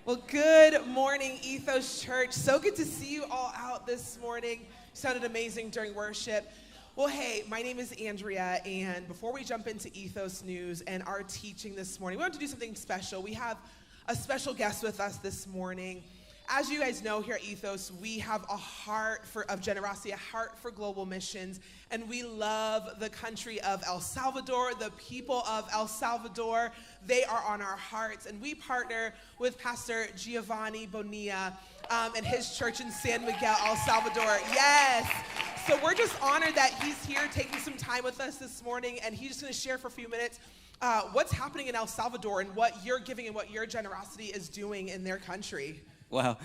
Well, good morning, Ethos Church. So good to see you all out this morning. You sounded amazing during worship. Well, hey, my name is Andrea, and before we jump into Ethos News and our teaching this morning, we want to do something special. We have a special guest with us this morning. As you guys know, here at Ethos, we have a heart of generosity, a heart for global missions, and we love the country of El Salvador, the people of El Salvador. They are on our hearts, and we partner with Pastor Giovanni Bonilla and his church in San Miguel, El Salvador. Yes! So we're just honored that he's here taking some time with us this morning, and he's just going to share for a few minutes what's happening in El Salvador and what you're giving and what your generosity is doing in their country. Wow,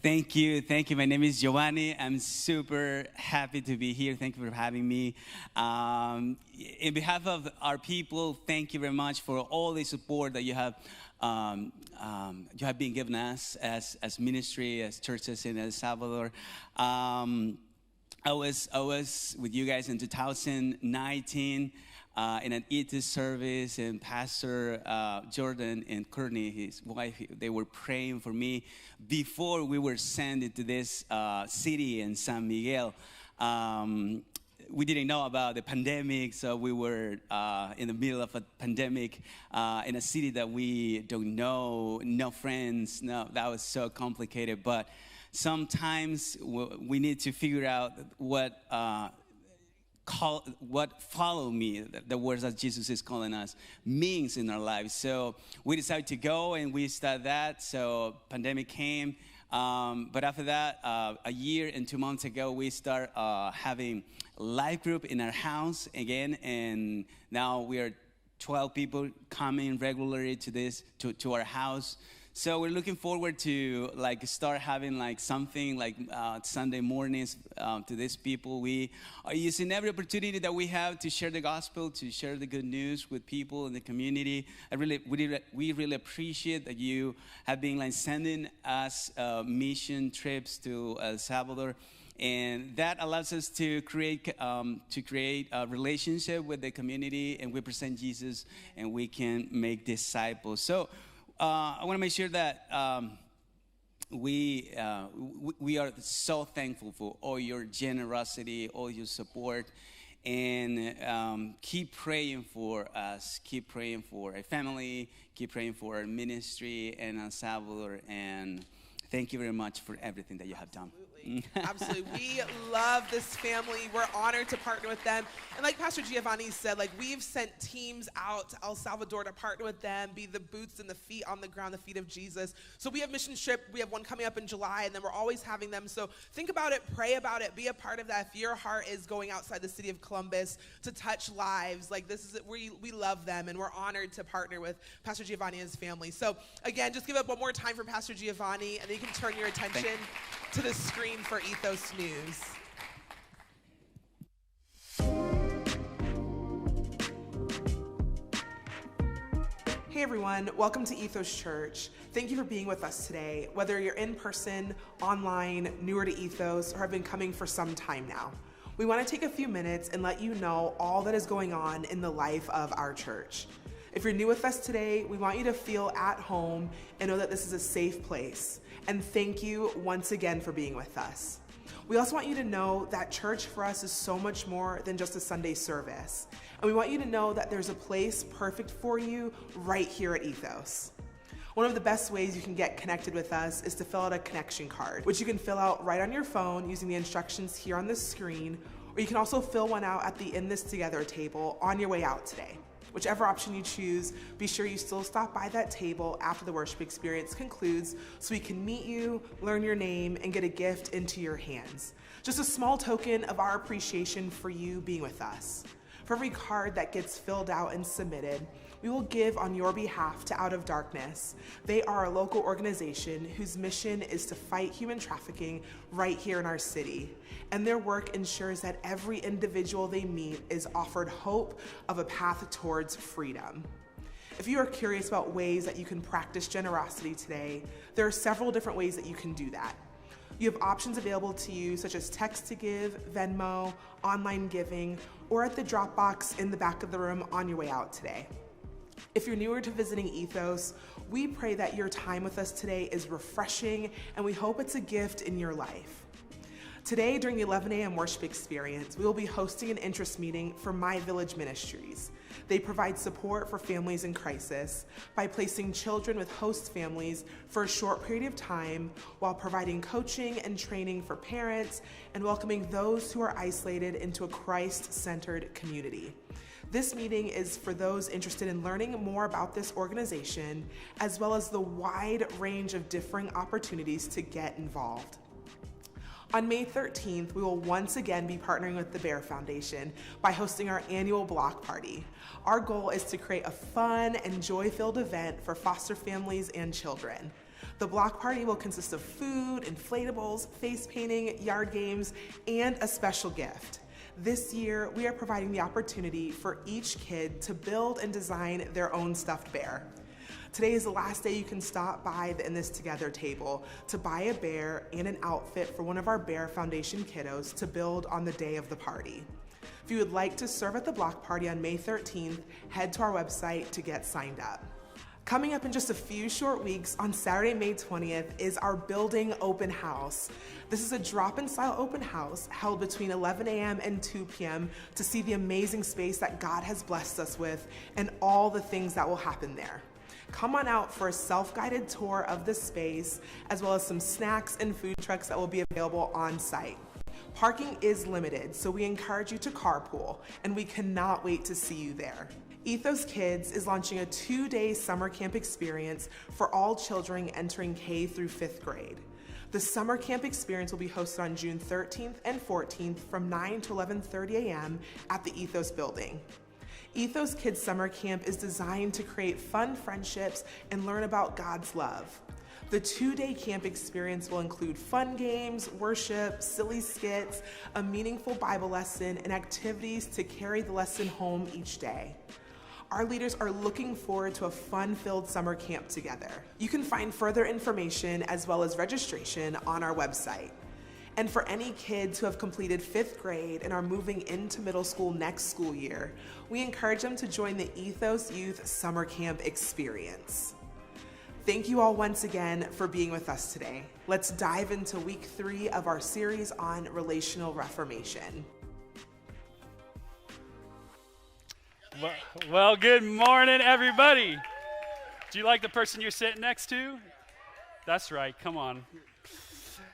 thank you. My name is Giovanni. I'm super happy to be here. Thank you for having me. In behalf of our people, thank you very much for all the support that you have been giving us as ministry, as churches in El Salvador. I was with you guys in 2019. In an Ethos service, and Pastor Jordan and Courtney, his wife, they were praying for me before we were sent into this city in San Miguel. We didn't know about the pandemic, so we were in the middle of a pandemic in a city that we don't know, no friends. No, that was so complicated. But sometimes we need to figure out what follow me, the words that Jesus is calling us, means in our lives. So we decided to go, and we started that. So pandemic came, but after that, a year and 2 months ago, we start having life group in our house again, and now we are 12 people coming regularly to our house. So we're looking forward to start having something Sunday mornings to these people. We are using every opportunity that we have to share the gospel, to share the good news with people in the community. We really appreciate that you have been sending us mission trips to El Salvador. And that allows us to create a relationship with the community, and we present Jesus, and we can make disciples. So I want to make sure that we are so thankful for all your generosity, all your support, and keep praying for us, keep praying for our family, keep praying for our ministry in El Salvador, and thank you very much for everything that you have done. Absolutely. We love this family. We're honored to partner with them. And like Pastor Giovanni said, we've sent teams out to El Salvador to partner with them, be the boots and the feet on the ground, the feet of Jesus. So we have mission trip. We have one coming up in July, and then we're always having them. So think about it, pray about it, be a part of that. If your heart is going outside the city of Columbus to touch lives, we love them, and we're honored to partner with Pastor Giovanni and his family. So again, just give up one more time for Pastor Giovanni, and then you can turn your attention to the screen for Ethos News. Hey everyone, welcome to Ethos Church. Thank you for being with us today, whether you're in person, online, newer to Ethos, or have been coming for some time now. We want to take a few minutes and let you know all that is going on in the life of our church. If you're new with us today, we want you to feel at home and know that this is a safe place. And thank you once again for being with us. We also want you to know that church for us is so much more than just a Sunday service. And we want you to know that there's a place perfect for you right here at Ethos. One of the best ways you can get connected with us is to fill out a connection card, which you can fill out right on your phone using the instructions here on the screen, or you can also fill one out at the In This Together table on your way out today. Whichever option you choose, be sure you still stop by that table after the worship experience concludes so we can meet you, learn your name, and get a gift into your hands. Just a small token of our appreciation for you being with us. For every card that gets filled out and submitted, we will give on your behalf to Out of Darkness. They are a local organization whose mission is to fight human trafficking right here in our city. And their work ensures that every individual they meet is offered hope of a path towards freedom. If you are curious about ways that you can practice generosity today, there are several different ways that you can do that. You have options available to you such as text to give, Venmo, online giving, or at the drop box in the back of the room on your way out today. If you're newer to visiting Ethos, we pray that your time with us today is refreshing, and we hope it's a gift in your life. Today, during the 11 a.m. worship experience, we will be hosting an interest meeting for My Village Ministries. They provide support for families in crisis by placing children with host families for a short period of time while providing coaching and training for parents and welcoming those who are isolated into a Christ-centered community. This meeting is for those interested in learning more about this organization, as well as the wide range of differing opportunities to get involved. On May 13th, we will once again be partnering with the Bear Foundation by hosting our annual block party. Our goal is to create a fun and joy-filled event for foster families and children. The block party will consist of food, inflatables, face painting, yard games, and a special gift. This year, we are providing the opportunity for each kid to build and design their own stuffed bear. Today is the last day you can stop by the In This Together table to buy a bear and an outfit for one of our Bear Foundation kiddos to build on the day of the party. If you would like to serve at the block party on May 13th, head to our website to get signed up. Coming up in just a few short weeks, on Saturday, May 20th, is our building open house. This is a drop-in style open house held between 11 a.m. and 2 p.m. to see the amazing space that God has blessed us with and all the things that will happen there. Come on out for a self-guided tour of the space, as well as some snacks and food trucks that will be available on site. Parking is limited, so we encourage you to carpool, and we cannot wait to see you there. Ethos Kids is launching a 2-day summer camp experience for all children entering K through 5th grade. The summer camp experience will be hosted on June 13th and 14th from 9 to 11:30 a.m. at the Ethos building. Ethos Kids Summer Camp is designed to create fun friendships and learn about God's love. The 2-day camp experience will include fun games, worship, silly skits, a meaningful Bible lesson, and activities to carry the lesson home each day. Our leaders are looking forward to a fun-filled summer camp together. You can find further information as well as registration on our website. And for any kids who have completed 5th grade and are moving into middle school next school year, we encourage them to join the Ethos Youth Summer Camp experience. Thank you all once again for being with us today. Let's dive into week 3 of our series on Relational Reformation. Well, good morning, everybody. Do you like the person you're sitting next to? That's right, come on.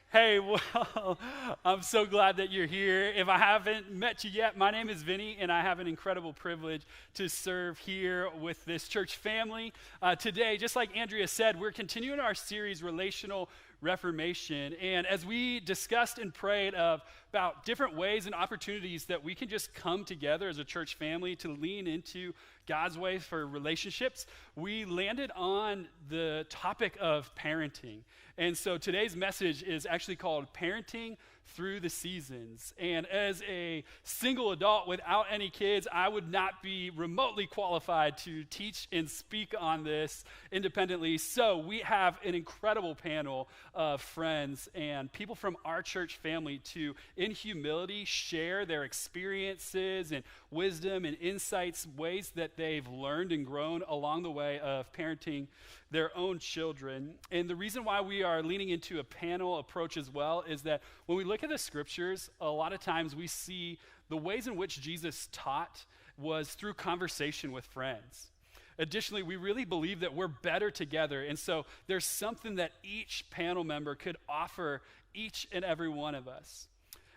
Hey, well, I'm so glad that you're here. If I haven't met you yet, my name is Vinny, and I have an incredible privilege to serve here with this church family. Today, just like Andrea said, we're continuing our series, Relational Reformation. And as we discussed and prayed about different ways and opportunities that we can just come together as a church family to lean into God's way for relationships, we landed on the topic of parenting. And so today's message is actually called Parenting Through the Seasons. And as a single adult without any kids, I would not be remotely qualified to teach and speak on this independently. So we have an incredible panel of friends and people from our church family to, in humility, share their experiences and wisdom and insights, ways that they've learned and grown along the way of parenting their own children. And the reason why we are leaning into a panel approach as well is that when we look at the scriptures, a lot of times we see the ways in which Jesus taught was through conversation with friends. Additionally, we really believe that we're better together. And so there's something that each panel member could offer each and every one of us.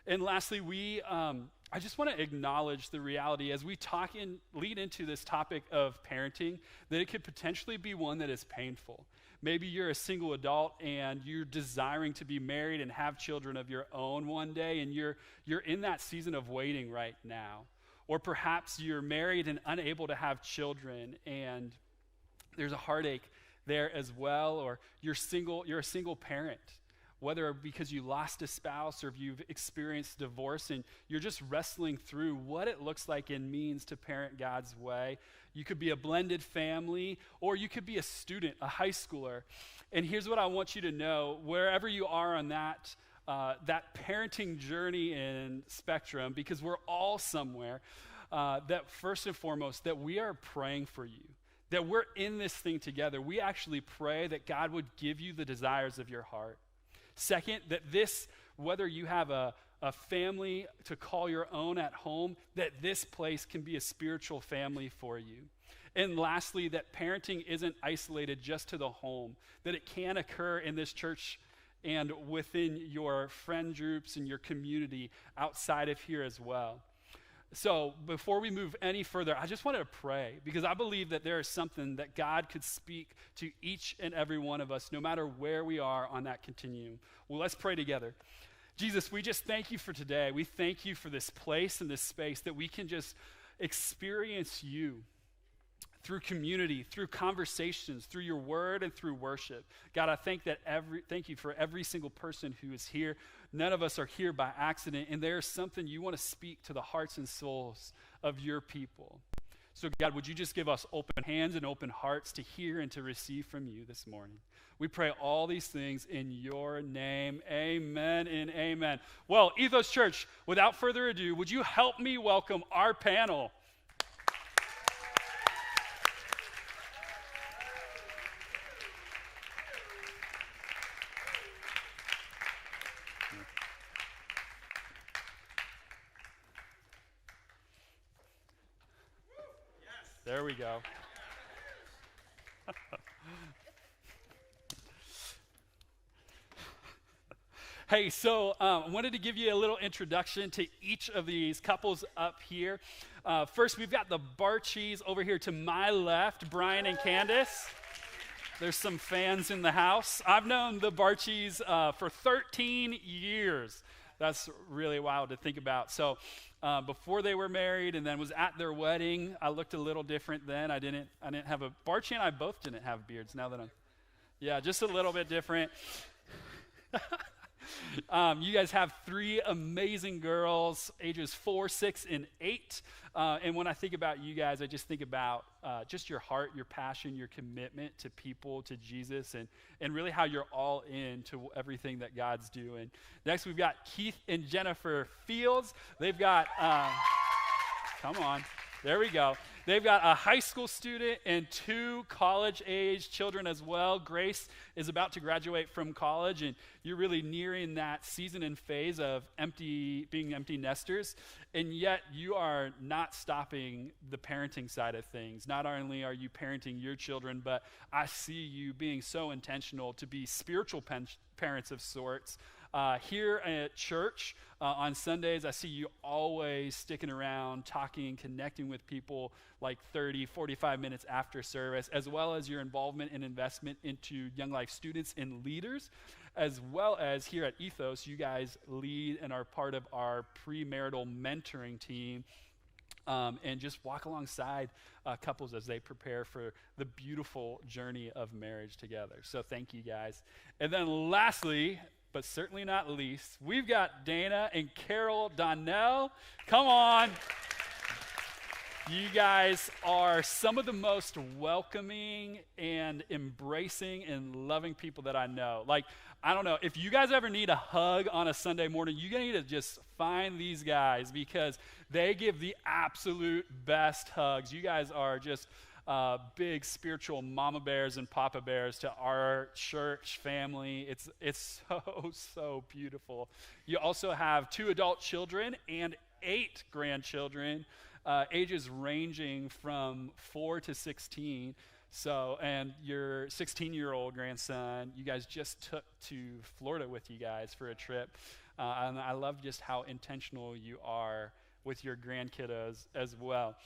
And lastly, I just want to acknowledge the reality as we talk and lead into this topic of parenting, that it could potentially be one that is painful. Maybe you're a single adult and you're desiring to be married and have children of your own one day, and you're in that season of waiting right now. Or perhaps you're married and unable to have children, and there's a heartache there as well. Or you're a single parent, whether because you lost a spouse or if you've experienced divorce and you're just wrestling through what it looks like and means to parent God's way. You could be a blended family, or you could be a student, a high schooler. And here's what I want you to know, wherever you are on that parenting journey and spectrum, because we're all somewhere, that first and foremost, that we are praying for you, that we're in this thing together, we actually pray that God would give you the desires of your heart. Second, that this, whether you have a family to call your own at home, that this place can be a spiritual family for you. And lastly, that parenting isn't isolated just to the home, that it can occur in this church and within your friend groups and your community outside of here as well. So before we move any further, I just wanted to pray, because I believe that there is something that God could speak to each and every one of us, no matter where we are on that continuum. Well, let's pray together. Jesus, we just thank you for today. We thank you for this place and this space that we can just experience you through community, through conversations, through your word, and through worship. God, I thank you for every single person who is here. None of us are here by accident, and there's something you want to speak to the hearts and souls of your people. So God, would you just give us open hands and open hearts to hear and to receive from you this morning? We pray all these things in your name. Amen and amen. Well, Ethos Church, without further ado, would you help me welcome our panel? There we go. Hey, so I wanted to give you a little introduction to each of these couples up here. First, we've got the Barchies over here to my left, Brian and Candace. There's some fans in the house. I've known the Barchies for 13 years. That's really wild to think about. So before they were married and then was at their wedding, I looked a little different then. I didn't have a, Barchie and I both didn't have beards now that yeah, just a little bit different. You guys have 3 amazing girls, ages 4, 6, and 8. And when I think about you guys, I just think about just your heart, your passion, your commitment to people, to Jesus, and really how you're all in to everything that God's doing. Next, we've got Keith and Jennifer Fields. They've got, come on, there we go. They've got a high school student and 2 college-age children as well. Grace is about to graduate from college, and you're really nearing that season and phase of being empty nesters, and yet you are not stopping the parenting side of things. Not only are you parenting your children, but I see you being so intentional to be spiritual parents of sorts. Here at church on Sundays, I see you always sticking around, talking and connecting with people like 30, 45 minutes after service, as well as your involvement and investment into Young Life students and leaders, as well as here at Ethos, you guys lead and are part of our premarital mentoring team. And just walk alongside couples as they prepare for the beautiful journey of marriage together. So thank you guys. And then lastly, but certainly not least, we've got Dana and Carol Donnell. Come on. You guys are some of the most welcoming and embracing and loving people that I know. Like, I don't know, if you guys ever need a hug on a Sunday morning, you need to just find these guys because they give the absolute best hugs. You guys are just big spiritual mama bears and papa bears to our church family. It's so beautiful. You also have 2 adult children and 8 grandchildren, ages ranging from 4 to 16. So, and your 16-year-old grandson, you guys just took to Florida with you guys for a trip. And I love just how intentional you are with your grandkiddos as well.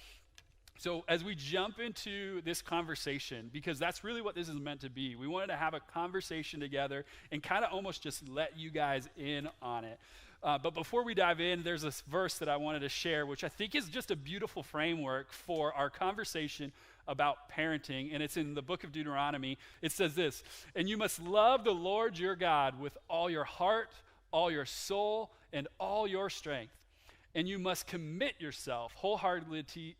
So as we jump into this conversation, because that's really what this is meant to be, we wanted to have a conversation together and kind of almost just let you guys in on it. But before we dive in, there's this verse that I wanted to share, which I think is just a beautiful framework for our conversation about parenting, and it's in the book of Deuteronomy. It says this, "And you must love the Lord your God with all your heart, all your soul, and all your strength. And you must commit yourself wholeheartedly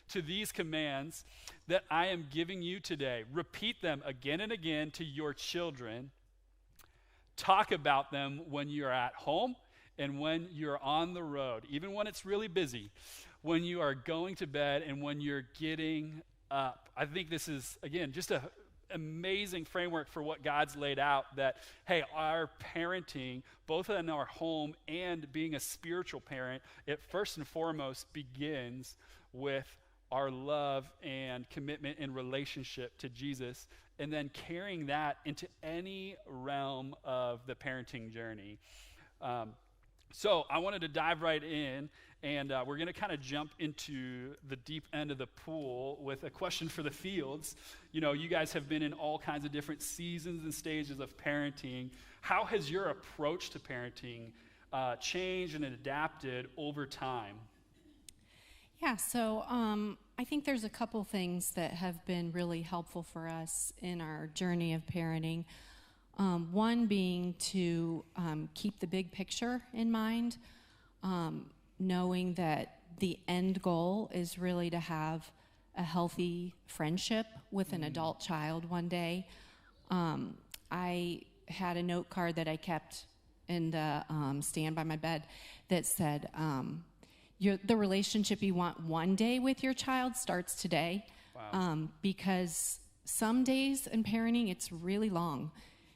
to these commands that I am giving you today. Repeat them again and again to your children. Talk about them when you're at home and when you're on the road, even when it's really busy, when you are going to bed and when you're getting up. I think this is, again, just a amazing framework for what God's laid out, that, hey, our parenting, both in our home and being a spiritual parent, it first and foremost begins with our love and commitment and relationship to Jesus, and then carrying that into any realm of the parenting journey. So I wanted to dive right in, and we're going to kind of jump into the deep end of the pool with a question for the fields. You know, you guys have been in all kinds of different seasons and stages of parenting. How has your approach to parenting changed and adapted over time? Yeah, so I think there's a couple things that have been really helpful for us in our journey of parenting. One being to keep the big picture in mind, knowing that the end goal is really to have a healthy friendship with an adult child one day. I had a note card that I kept in the stand by my bed that said, the relationship you want one day with your child starts today. Wow. Because some days in parenting, it's really long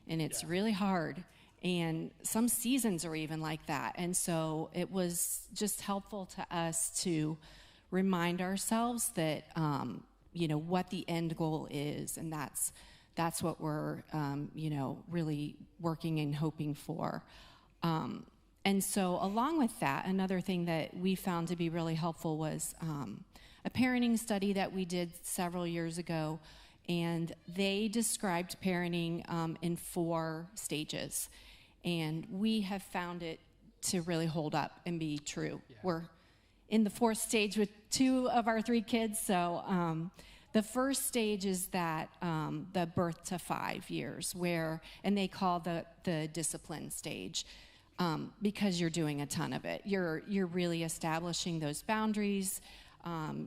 and it's really hard. And some seasons are even like that. And so it was just helpful to us to remind ourselves that, what the end goal is. And that's what we're, really working and hoping for. And so along with that, another thing that we found to be really helpful was a parenting study that we did several years ago, and they described parenting in 4 stages. And we have found it to really hold up and be true. Yeah. We're in the 4th stage with 2 of our 3 kids. So the first stage is that the birth to 5 years, and they call the discipline stage. Because you're doing a ton of it. You're really establishing those boundaries.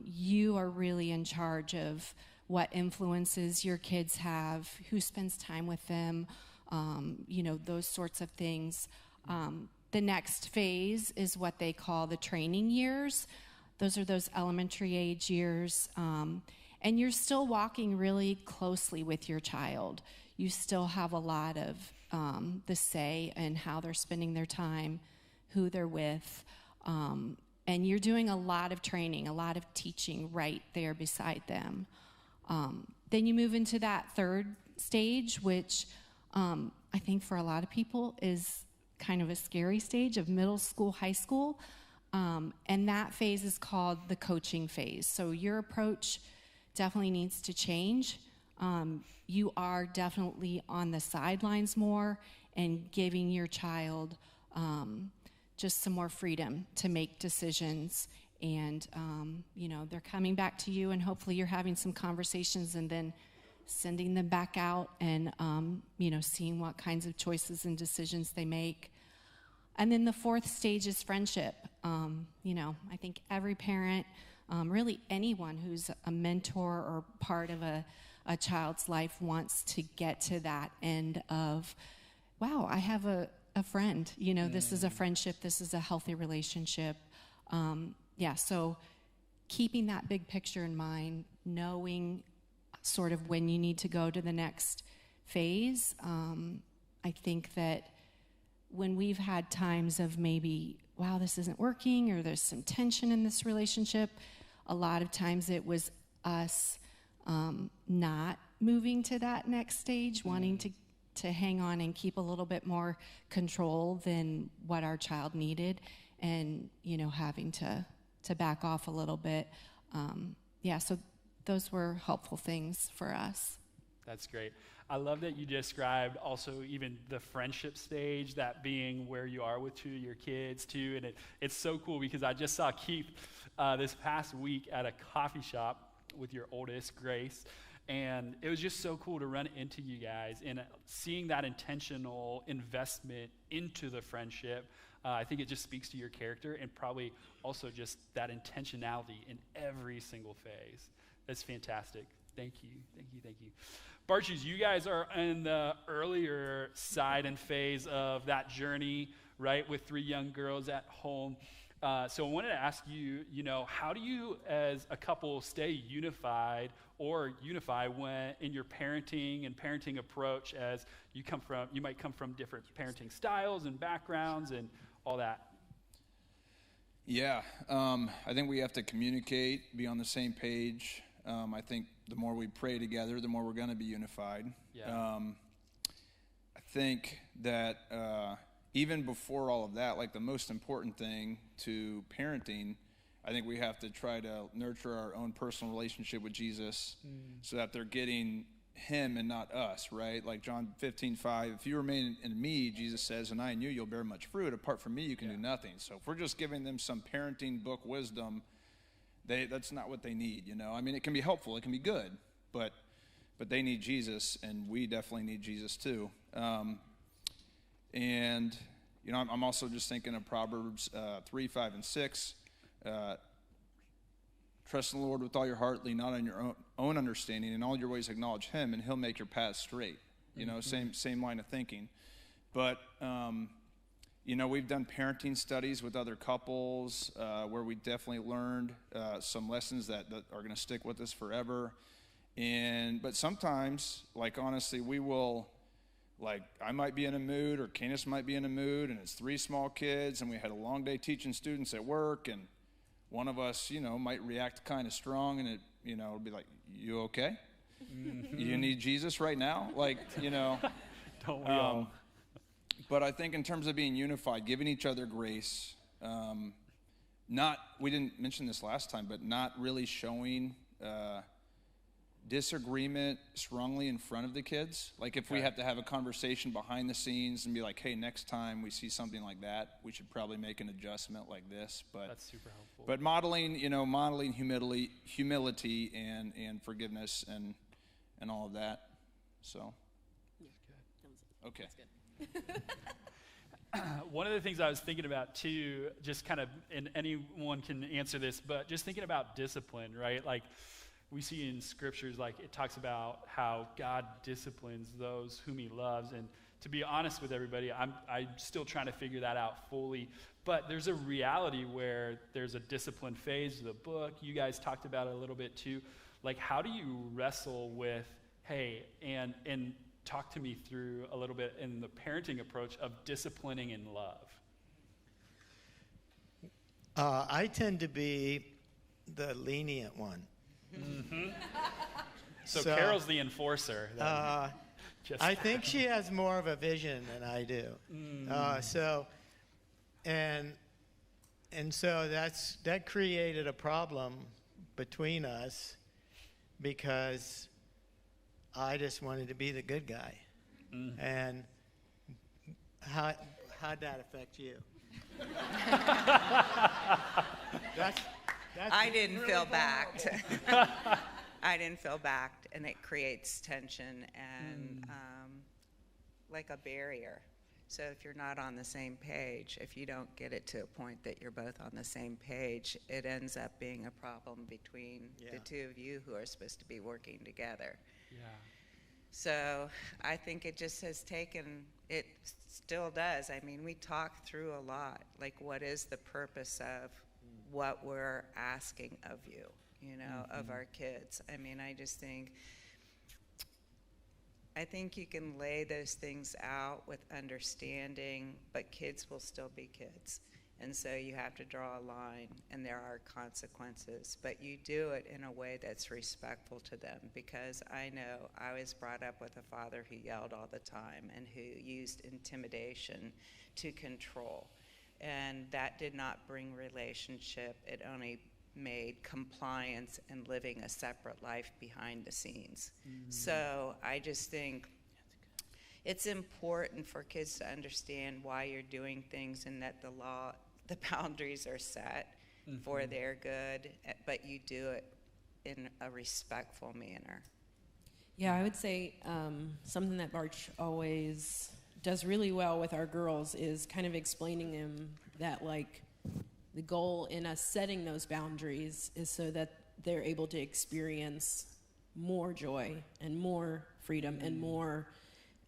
You are really in charge of what influences your kids have, who spends time with them, those sorts of things. The next phase is what they call the training years. Those are those elementary age years. And you're still walking really closely with your child. You still have a lot of the say in how they're spending their time, who they're with. And you're doing a lot of training, a lot of teaching right there beside them. Then you move into that 3rd stage, which I think for a lot of people is kind of a scary stage of middle school, high school. And that phase is called the coaching phase. So your approach definitely needs to change. You are definitely on the sidelines more and giving your child just some more freedom to make decisions. And, they're coming back to you, and hopefully you're having some conversations and then sending them back out and, seeing what kinds of choices and decisions they make. And then the 4th stage is friendship. I think every parent, really anyone who's a mentor or part of a child's life wants to get to that end of, wow, I have a friend. This is a friendship. This is a healthy relationship. So keeping that big picture in mind, knowing sort of when you need to go to the next phase. I think that when we've had times of maybe, wow, this isn't working, or there's some tension in this relationship, a lot of times it was us not moving to that next stage, wanting to hang on and keep a little bit more control than what our child needed, and having to back off a little bit. So those were helpful things for us. That's great. I love that you described also even the friendship stage, that being where you are with 2 of your kids too. And it's so cool because I just saw Keith this past week at a coffee shop with your oldest, Grace. And it was just so cool to run into you guys and seeing that intentional investment into the friendship. I think it just speaks to your character, and probably also just that intentionality in every single phase. That's fantastic. Thank you. Barchies, you guys are in the earlier side and phase of that journey, right, with 3 young girls at home. So I wanted to ask you, how do you as a couple stay unified or unify when in your parenting and parenting approach, as you might come from different parenting styles and backgrounds and all that? Yeah, I think we have to communicate, be on the same page. I think the more we pray together, the more we're going to be unified. Yeah. I think that even before all of that, like the most important thing to parenting, I think we have to try to nurture our own personal relationship with Jesus so that they're getting him and not us, right? Like John 15:5, if you remain in me, Jesus says, and I in you, you'll bear much fruit. Apart from me, you can do nothing. So if we're just giving them some parenting book wisdom, that's not what they need, you know? I mean, it can be helpful, it can be good, but they need Jesus, and we definitely need Jesus too. And, you know, I'm also just thinking of Proverbs 3, 5, and 6. Trust in the Lord with all your heart, lean not on your own understanding, in all your ways acknowledge him, and he'll make your paths straight. You know, same line of thinking. But, you know, we've done parenting studies with other couples where we definitely learned some lessons that are going to stick with us forever. But sometimes, like, honestly, we will, like, I might be in a mood, or Candace might be in a mood, and it's 3 small kids, and we had a long day teaching students at work, and one of us, you know, might react kind of strong, and it'll be like, you okay? You need Jesus right now? Like, you know. Don't we all? But I think in terms of being unified, giving each other grace, we didn't mention this last time, but not really showing disagreement strongly in front of the kids. Like if we have to have a conversation behind the scenes and be like, hey, next time we see something like that, we should probably make an adjustment like this. But that's super helpful. But modeling humility and forgiveness and all of that. So. Okay. One of the things I was thinking about too, just kind of, and anyone can answer this, but just thinking about discipline, right? Like we see in scriptures, like it talks about how God disciplines those whom he loves. And to be honest with everybody, I'm still trying to figure that out fully. But there's a reality where there's a discipline phase of the book. You guys talked about it a little bit too. Like how do you wrestle with, hey, and talk to me through a little bit in the parenting approach of disciplining in love. I tend to be the lenient one. Mm-hmm. So Carol's the enforcer. I think she has more of a vision than I do. So that created a problem between us because I just wanted to be the good guy. Mm. And how'd that affect you? that's I didn't really feel backed. I didn't feel backed, and it creates tension and like a barrier. So if you're not on the same page, if you don't get it to a point that you're both on the same page, it ends up being a problem between the two of you who are supposed to be working together. Yeah. So I think it just has taken, it still does. I mean, we talk through a lot, like what is the purpose of what we're asking of you, you know, of our kids. I mean, I think you can lay those things out with understanding, but kids will still be kids. And so you have to draw a line, and there are consequences. But you do it in a way that's respectful to them, because I know I was brought up with a father who yelled all the time and who used intimidation to control. And that did not bring relationship. It only made compliance and living a separate life behind the scenes. Mm-hmm. So I just think it's important for kids to understand why you're doing things and that the boundaries are set for their good, but you do it in a respectful manner. Yeah, I would say something that Barch always does really well with our girls is kind of explaining them that, like, the goal in us setting those boundaries is so that they're able to experience more joy and more freedom and more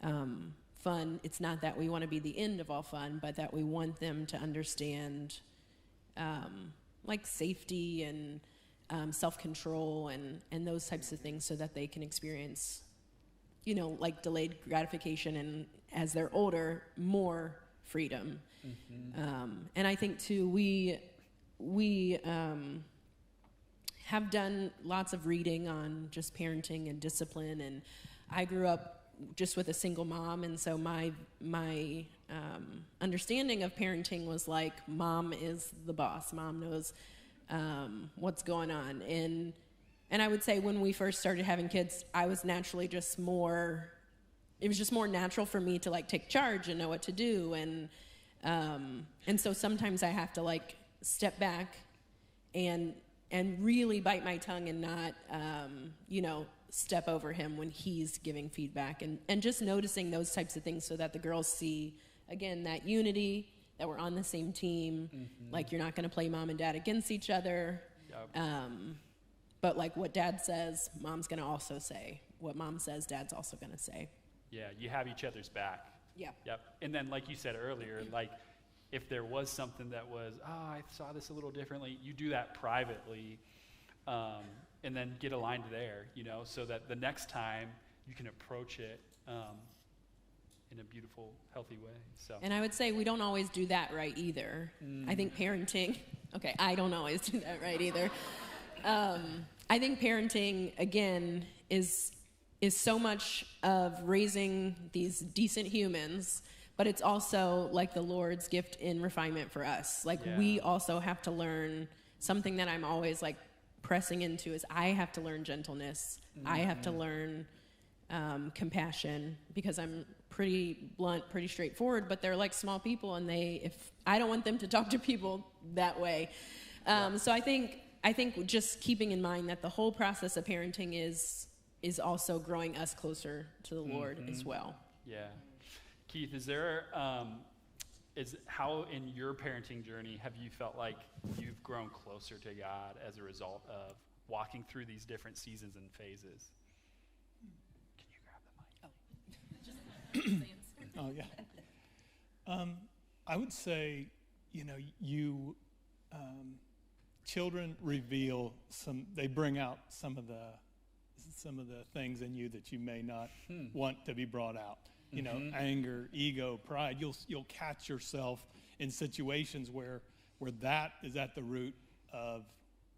fun. It's not that we want to be the end of all fun, but that we want them to understand like safety and self-control and those types of things so that they can experience, like delayed gratification and as they're older, more freedom. And I think too, we have done lots of reading on just parenting and discipline, and I grew up just with a single mom, and so my understanding of parenting was like, mom is the boss. Mom knows what's going on, and I would say when we first started having kids, I was naturally just more. It was just more natural for me to like take charge and know what to do, and so sometimes I have to like step back and really bite my tongue and not step over him when he's giving feedback, and just noticing those types of things so that the girls see, again, that unity, that we're on the same team, like you're not going to play mom and dad against each other, but like what dad says, mom's going to also say. What mom says, dad's also going to say. Yeah, you have each other's back. Yeah. Yep. And then like you said earlier, like if there was something that was, I saw this a little differently, you do that privately, and then get aligned there, so that the next time you can approach it in a beautiful, healthy way. So. And I would say we don't always do that right either. I think parenting, I don't always do that right either. I think parenting, again, is so much of raising these decent humans, but it's also like the Lord's gift in refinement for us. Like we also have to learn something that I'm always like pressing into is I have to learn gentleness. I have to learn compassion, because I'm pretty blunt, pretty straightforward, but they're like small people, and if I don't want them to talk to people that way. So I think just keeping in mind that the whole process of parenting is also growing us closer to the Lord as well. Yeah. Keith, is there, how in your parenting journey have you felt like you've grown closer to God as a result of walking through these different seasons and phases? Can you grab the mic? Oh, yeah. I would say, children reveal they bring out some of the things in you that you may not want to be brought out. Anger, ego, pride. You'll catch yourself in situations where that is at the root of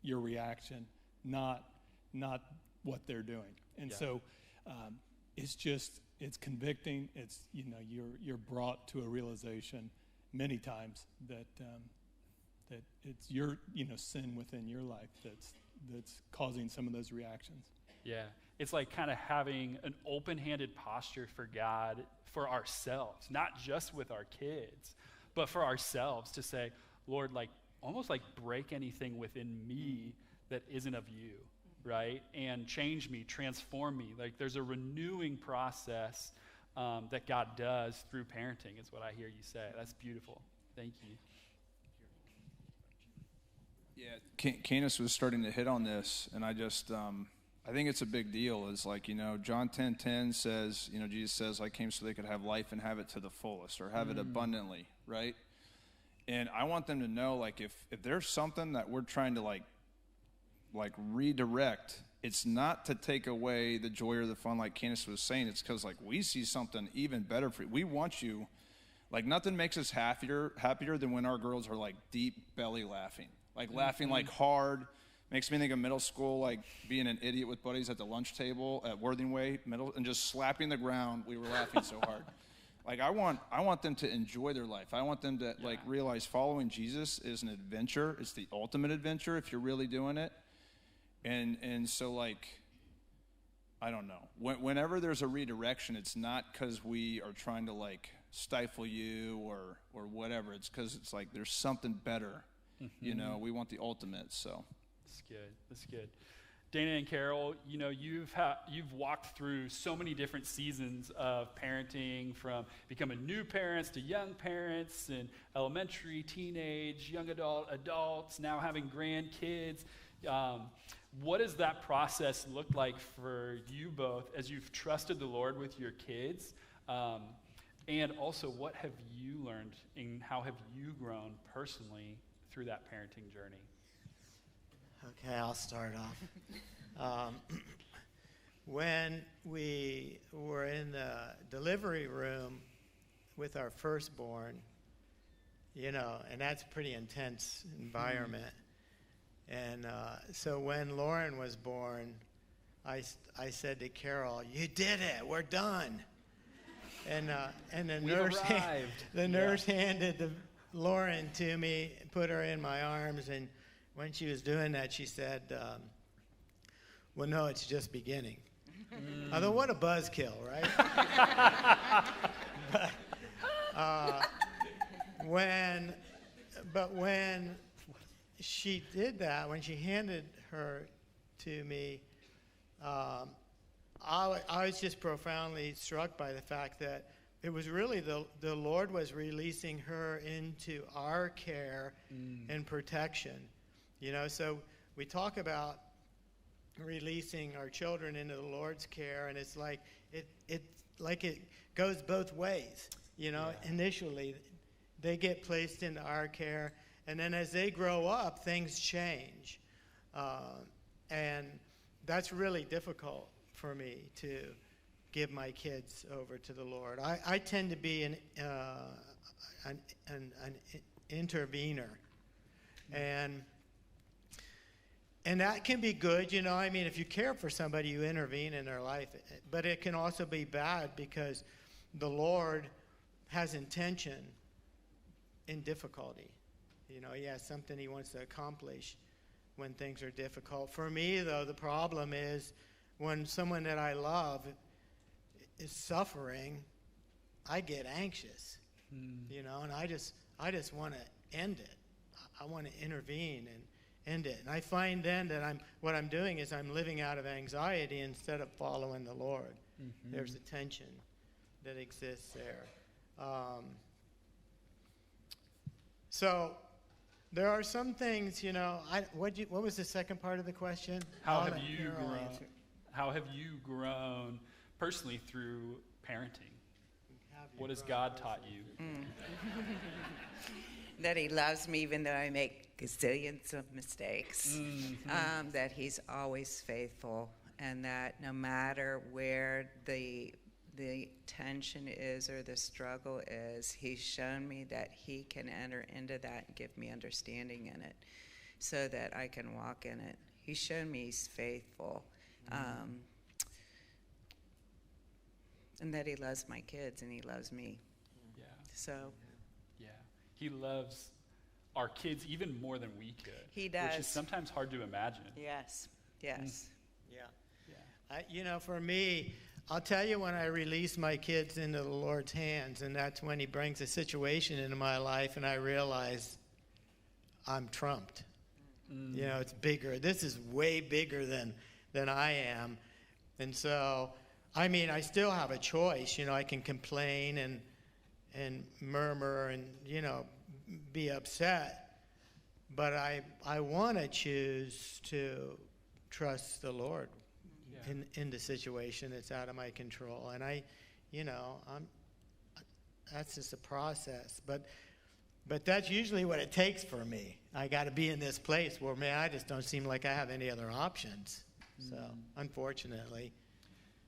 your reaction, not what they're doing. And so it's convicting. It's you're brought to a realization many times that it's your sin within your life that's causing some of those reactions. Yeah, it's like kind of having an open-handed posture for God, for ourselves, not just with our kids, but for ourselves to say, Lord, like almost like break anything within me that isn't of you, right? And change me, transform me. Like there's a renewing process that God does through parenting is what I hear you say. That's beautiful. Thank you. Yeah, Candace was starting to hit on this, and I think it's a big deal. It's like, John 10:10 says, Jesus says, I came so they could have life and have it to the fullest, or have it abundantly, right? And I want them to know, like, if there's something that we're trying to like redirect, it's not to take away the joy or the fun, like Candace was saying. It's because like we see something even better for you. We want you, like nothing makes us happier than when our girls are like deep belly laughing, like laughing like hard. Makes me think of middle school, like being an idiot with buddies at the lunch table at Worthingway Middle and just slapping the ground. We were laughing so hard. Like I want them to enjoy their life. I want them to like realize following Jesus is an adventure. It's the ultimate adventure if you're really doing it. And so like, I don't know. Whenever there's a redirection, it's not because we are trying to like stifle you or whatever. It's because it's like there's something better. We want the ultimate. So. That's good. Dana and Carol, you've walked through so many different seasons of parenting, from becoming new parents to young parents and elementary, teenage, young adults, now having grandkids. What does that process look like for you both as you've trusted the Lord with your kids? And also, what have you learned and how have you grown personally through that parenting journey? Okay, I'll start off. When we were in the delivery room with our firstborn, you know, and that's a pretty intense environment. And so when Lauren was born, I said to Carol, "You did it. We're done." And the nurse handed Lauren to me, put her in my arms, and when she was doing that, she said, "Well, no, it's just beginning." I thought, what a buzzkill, right? But when she did that, when she handed her to me, I was just profoundly struck by the fact that it was really the Lord was releasing her into our care and protection. You know, so we talk about releasing our children into the Lord's care, and it's like it goes both ways. You know, initially they get placed into our care, and then as they grow up, things change, and that's really difficult for me to give my kids over to the Lord. I tend to be an intervener, and that can be good, you know. I mean, if you care for somebody, you intervene in their life. But it can also be bad because the Lord has intention in difficulty. You know, he has something he wants to accomplish when things are difficult. For me, though, the problem is when someone that I love is suffering, I get anxious, you know, and I just want to end it. I want to intervene and end it. And I find then that what I'm doing is I'm living out of anxiety instead of following the Lord. There's a tension that exists there. So there are some things, you know. What was the second part of the question? How have you grown? How have you grown personally through parenting? What has God taught you? That he loves me even though I make gazillions of mistakes. That he's always faithful, and that no matter where the tension is or the struggle is, he's shown me that he can enter into that and give me understanding in it so that I can walk in it. He's shown me he's faithful. And that he loves my kids and he loves me. Yeah. So. Yeah. He loves our kids even more than we could. He does. Which is sometimes hard to imagine. Yes. Yes. Yeah. You know, for me, I'll tell you when I release my kids into the Lord's hands, and that's when he brings a situation into my life and I realize I'm trumped. You know, it's bigger. This is way bigger than I am. And so, I mean, I still have a choice. You know, I can complain and murmur and, you know, be upset. But I want to choose to trust the Lord in the situation that's out of my control. And that's just a process. But that's usually what it takes for me. I got to be in this place where, man, I just don't seem like I have any other options. So, unfortunately.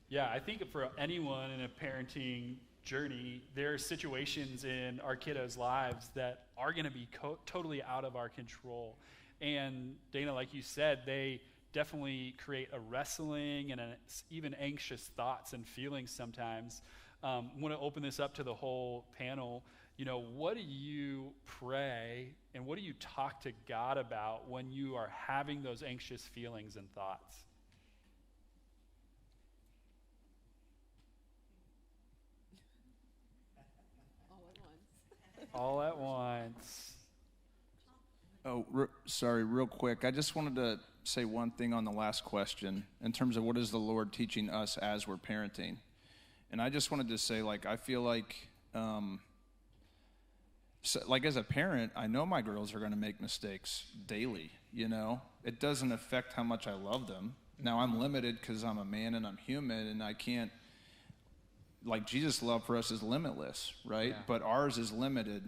Yeah, I think for anyone in a parenting journey, there are situations in our kiddos' lives that are going to be totally out of our control. And Dana, like you said, they definitely create a wrestling and even anxious thoughts and feelings sometimes. I want to open this up to the whole panel. You know, what do you pray and what do you talk to God about when you are having those anxious feelings and thoughts? All at once. Oh, sorry, real quick. I just wanted to say one thing on the last question in terms of what is the Lord teaching us as we're parenting. And I just wanted to say, like, I feel like, like as a parent, I know my girls are going to make mistakes daily, you know. It doesn't affect how much I love them. Now, I'm limited because I'm a man and I'm human and I can't, like Jesus' love for us is limitless, right? Yeah. But ours is limited.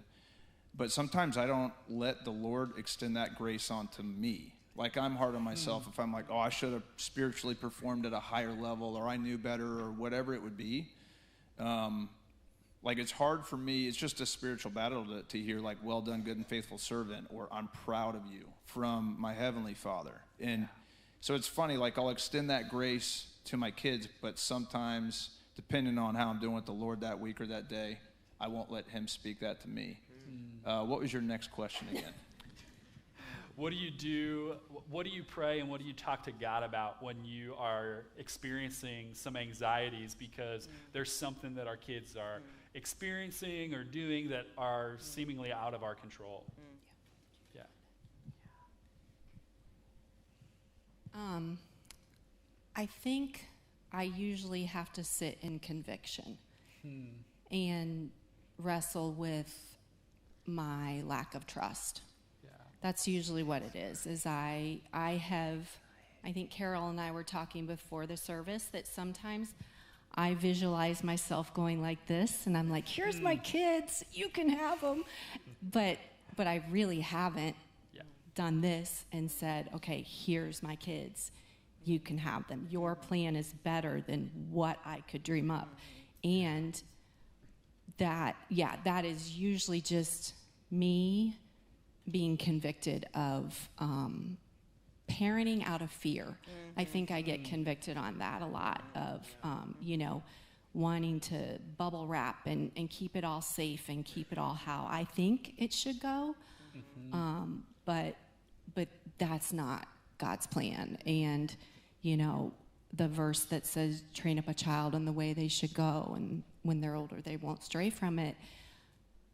But sometimes I don't let the Lord extend that grace onto me. Like, I'm hard on myself if I'm like, oh, I should have spiritually performed at a higher level, or I knew better, or whatever it would be. Like, it's hard for me. It's just a spiritual battle to hear, like, well done, good and faithful servant, or I'm proud of you from my Heavenly Father. And so it's funny, like, I'll extend that grace to my kids, but sometimes, depending on how I'm doing with the Lord that week or that day, I won't let him speak that to me. What was your next question again? What do you do? What do you pray, and what do you talk to God about when you are experiencing some anxieties because there's something that our kids are experiencing or doing that are seemingly out of our control? Yeah. I think I usually have to sit in conviction and wrestle with my lack of trust. That's usually what it is I think Carol and I were talking before the service that sometimes I visualize myself going like this, and I'm like, here's my kids, you can have them. But I really haven't done this and said, okay, here's my kids, you can have them. Your plan is better than what I could dream up. And that is usually just me being convicted of parenting out of fear. I think I get convicted on that a lot of, wanting to bubble wrap and keep it all safe and keep it all how I think it should go. But that's not God's plan. And, the verse that says, train up a child in the way they should go, and when they're older, they won't stray from it.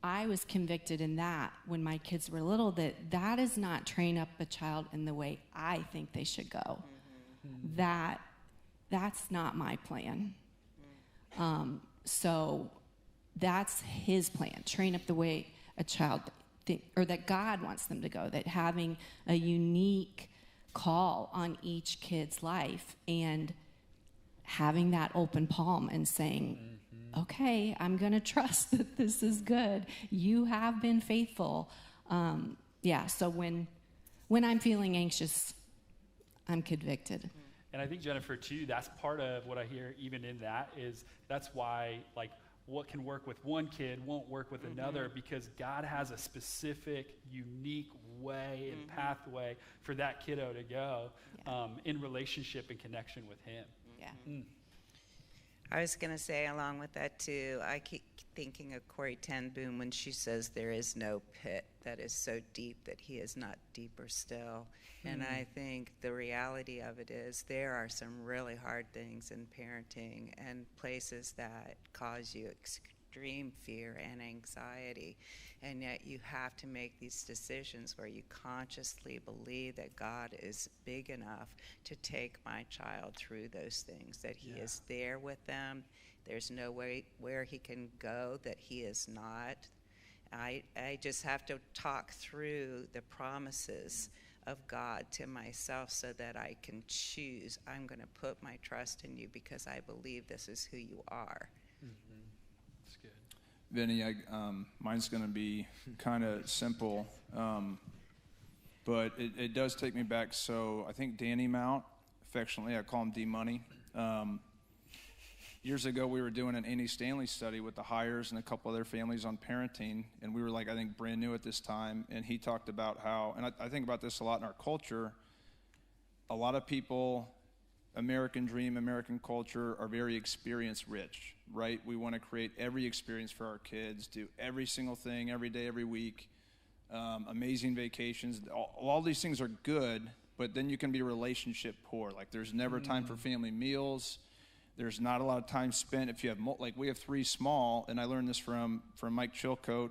I was convicted in that when my kids were little, that is not train up a child in the way I think they should go. That's not my plan. So that's his plan, train up the way a child or that God wants them to go, that having a unique call on each kid's life and having that open palm and saying, okay, I'm going to trust that this is good. You have been faithful. So when I'm feeling anxious, I'm convicted. And I think, Jennifer, too, that's part of what I hear even in that is that's why, like, what can work with one kid won't work with another, because God has a specific, unique way and pathway for that kiddo to go in relationship and connection with him. I was going to say along with that too, I keep thinking of Corrie ten Boom when she says there is no pit that is so deep that he is not deeper still. And I think the reality of it is there are some really hard things in parenting and places that cause you extreme fear and anxiety. And yet you have to make these decisions where you consciously believe that God is big enough to take my child through those things, that he is there with them. There's no way where he can go that he is not. I just have to talk through the promises of God to myself so that I can choose. I'm going to put my trust in you because I believe this is who you are. That's good. Vinny, mine's going to be kind of simple, but it does take me back. So I think Danny Mount, affectionately, I call him D-Money. Years ago, we were doing an Andy Stanley study with the Hires and a couple other families on parenting, and we were like, I think, brand new at this time, and he talked about how, and I think about this a lot in our culture, a lot of people, American dream, American culture, are very experience rich, right? We want to create every experience for our kids, do every single thing, every day, every week, amazing vacations. All these things are good, but then you can be relationship poor. Like, there's never time for family meals. There's not a lot of time spent if you have, like, we have 3 small, and I learned this from Mike Chilcote.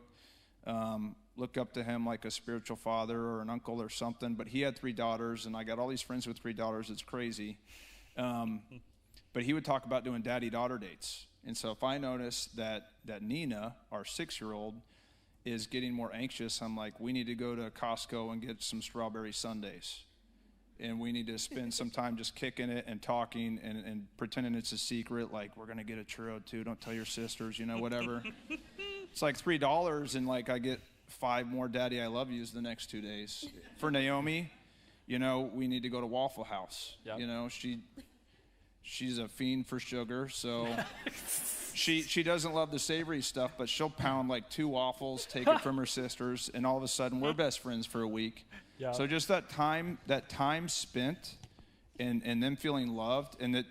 Look up to him like a spiritual father or an uncle or something, but he had 3 daughters, and I got all these friends with 3 daughters. It's crazy. But he would talk about doing daddy-daughter dates. And so if I notice that Nina, our 6-year-old, is getting more anxious, I'm like, we need to go to Costco and get some strawberry sundaes. And we need to spend some time just kicking it and talking and pretending it's a secret, like, we're going to get a churro too, don't tell your sisters, whatever. It's like $3, and like I get 5 more daddy I love yous the next 2 days. For Naomi, you know, we need to go to Waffle House. Yep. You know, she's a fiend for sugar, so she doesn't love the savory stuff, but she'll pound like 2 waffles, take it from her sisters, and all of a sudden we're best friends for a week. Yep. So just that time spent and them feeling loved, and that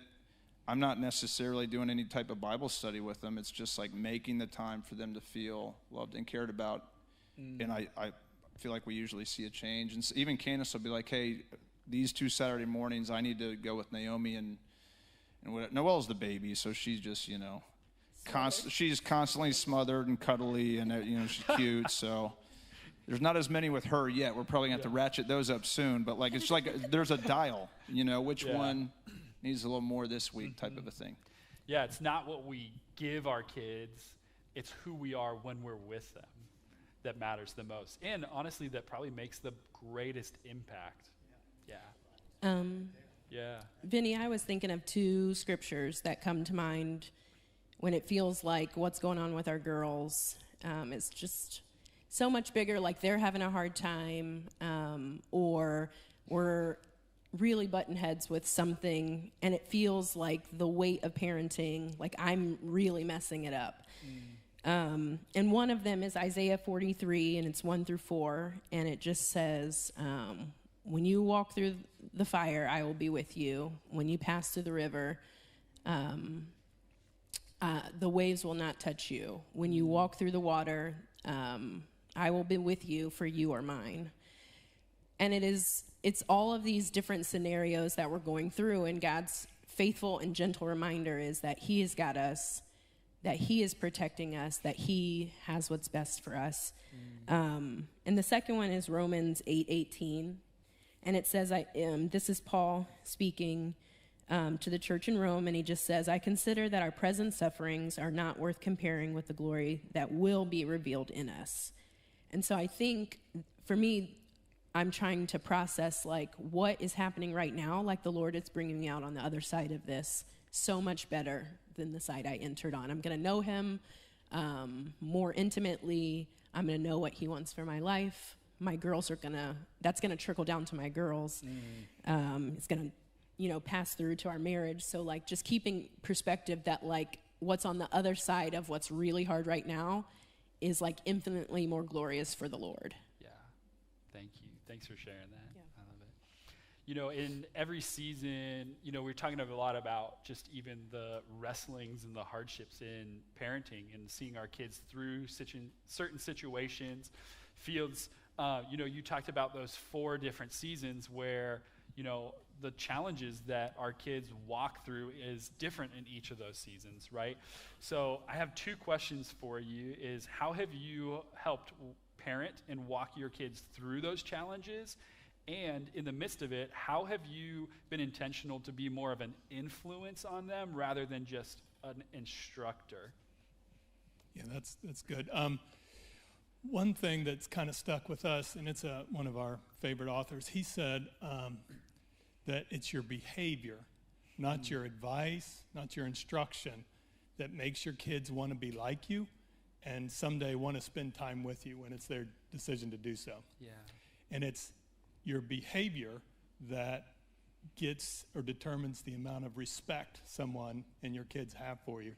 I'm not necessarily doing any type of Bible study with them. It's just like making the time for them to feel loved and cared about. And I feel like we usually see a change. And even Candace will be like, hey, these 2 Saturday mornings, I need to go with Naomi and what, Noelle's the baby, so she's just, you know, she's constantly smothered and cuddly, and, you know, she's cute. So there's not as many with her yet. We're probably going to have to ratchet those up soon. But like, it's like there's a dial, you know, which one needs a little more this week type of a thing. Yeah, it's not what we give our kids, it's who we are when we're with them that matters the most. And honestly, that probably makes the greatest impact. Yeah. Yeah. Vinny, I was thinking of 2 scriptures that come to mind when it feels like what's going on with our girls is just so much bigger, like they're having a hard time, or we're really button heads with something, and it feels like the weight of parenting, like I'm really messing it up. And one of them is Isaiah 43, and it's 1-4, and it just says, when you walk through the fire, I will be with you. When you pass through the river, the waves will not touch you. When you walk through the water, I will be with you, for you are mine. And it's all of these different scenarios that we're going through, and God's faithful and gentle reminder is that he has got us, that he is protecting us, that he has what's best for us. And the second one is Romans 8:18. And it says, this is Paul speaking to the church in Rome, and he just says, I consider that our present sufferings are not worth comparing with the glory that will be revealed in us. And so I think, for me, I'm trying to process, like, what is happening right now? Like, the Lord is bringing me out on the other side of this so much better than the side I entered on. I'm going to know him more intimately. I'm going to know what he wants for my life. My girls are that's going to trickle down to my girls. It's going to, you know, pass through to our marriage. So, like, just keeping perspective that, like, what's on the other side of what's really hard right now is, like, infinitely more glorious for the Lord. Yeah. Thank you. Thanks for sharing that. Yeah. I love it. You know, in every season, you know, we're talking a lot about just even the wrestlings and the hardships in parenting and seeing our kids through certain situations, fields. You know, you talked about those 4 different seasons where, you know, the challenges that our kids walk through is different in each of those seasons, right? So I have 2 questions for you is, how have you helped parent and walk your kids through those challenges? And in the midst of it, how have you been intentional to be more of an influence on them rather than just an instructor? Yeah, that's good. One thing that's kind of stuck with us, and it's one of our favorite authors, he said that it's your behavior, not your advice, not your instruction, that makes your kids want to be like you and someday want to spend time with you when it's their decision to do so. Yeah. And it's your behavior that gets or determines the amount of respect someone and your kids have for you.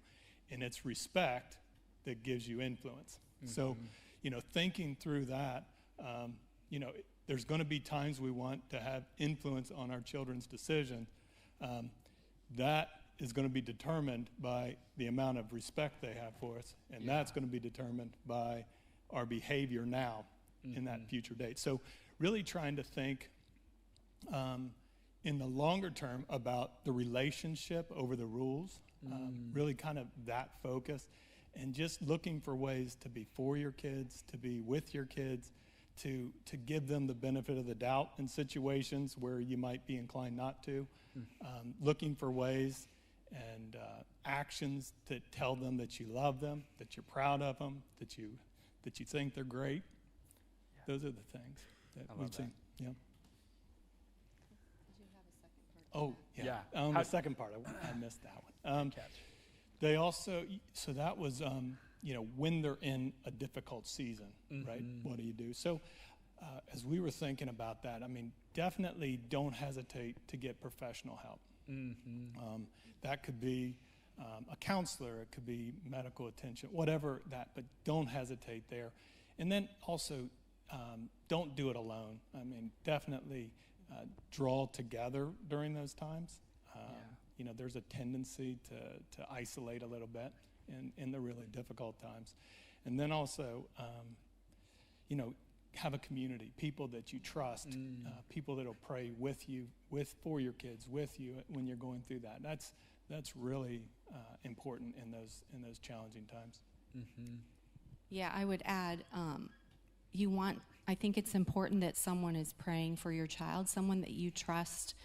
And it's respect that gives you influence. Mm-hmm. So, you know, thinking through that, you know, there's going to be times we want to have influence on our children's decision. That is going to be determined by the amount of respect they have for us, and that's going to be determined by our behavior now in that future date. So really trying to think in the longer term about the relationship over the rules, really kind of that focus, and just looking for ways to be for your kids, to be with your kids, to give them the benefit of the doubt in situations where you might be inclined not to, looking for ways and actions that tell them that you love them, that you're proud of them, that you think they're great. Yeah. Those are the things that we've seen. Yeah. Did you have a second part? Oh, yeah. The second part, I missed that one. They also, so that was, you know, when they're in a difficult season, right? What do you do? So as we were thinking about that, I mean, definitely don't hesitate to get professional help. That could be a counselor, it could be medical attention, whatever that, but don't hesitate there. And then also, don't do it alone. I mean, definitely draw together during those times. You know, there's a tendency to isolate a little bit in the really difficult times. And then also, you know, have a community, people that you trust, people that will pray with you, for your kids, with you when you're going through that. That's really important in those challenging times. Yeah, I would add, I think it's important that someone is praying for your child, someone that you trust.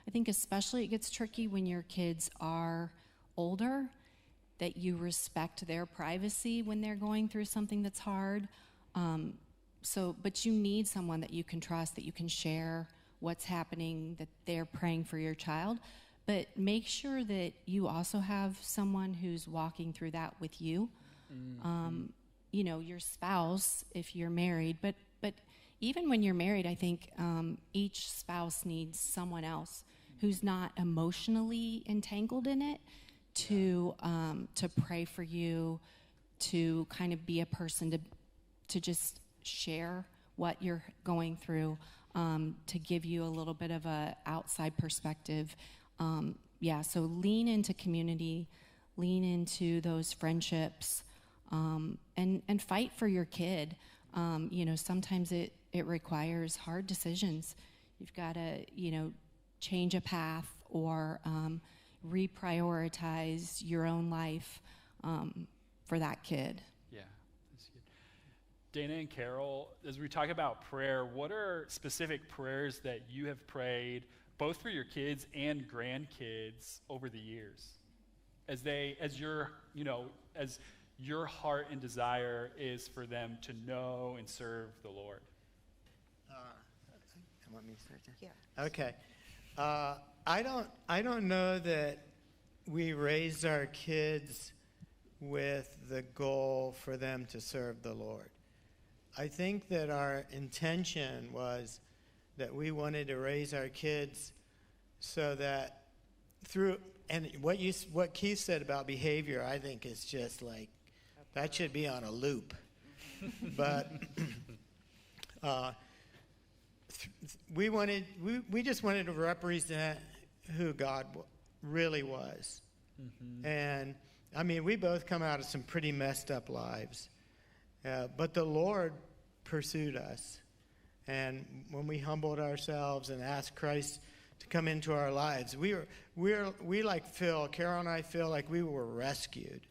I think especially it gets tricky when your kids are older, that you respect their privacy when they're going through something that's hard. But you need someone that you can trust, that you can share what's happening, that they're praying for your child. But make sure that you also have someone who's walking through that with you. You know, your spouse, if you're married. But even when you're married, I think each spouse needs someone else who's not emotionally entangled in it to pray for you, to kind of be a person to just share what you're going through, to give you a little bit of a outside perspective. So lean into community, lean into those friendships, and fight for your kid. You know, sometimes it requires hard decisions. You've got to, you know, change a path or reprioritize your own life for that kid. Yeah, that's good. Dana and Carol, as we talk about prayer, what are specific prayers that you have prayed both for your kids and grandkids over the years, as your heart and desire is for them to know and serve the Lord? Want me to start there? Yeah. Okay. I don't know that we raised our kids with the goal for them to serve the Lord. I think that our intention was that we wanted to raise our kids so that what Keith said about behavior, I think is just like, that should be on a loop. But we just wanted to represent who God really was. And I mean, we both come out of some pretty messed up lives, but the Lord pursued us. And when we humbled ourselves and asked Christ to come into our lives, we like Phil, Carol and I feel like we were rescued.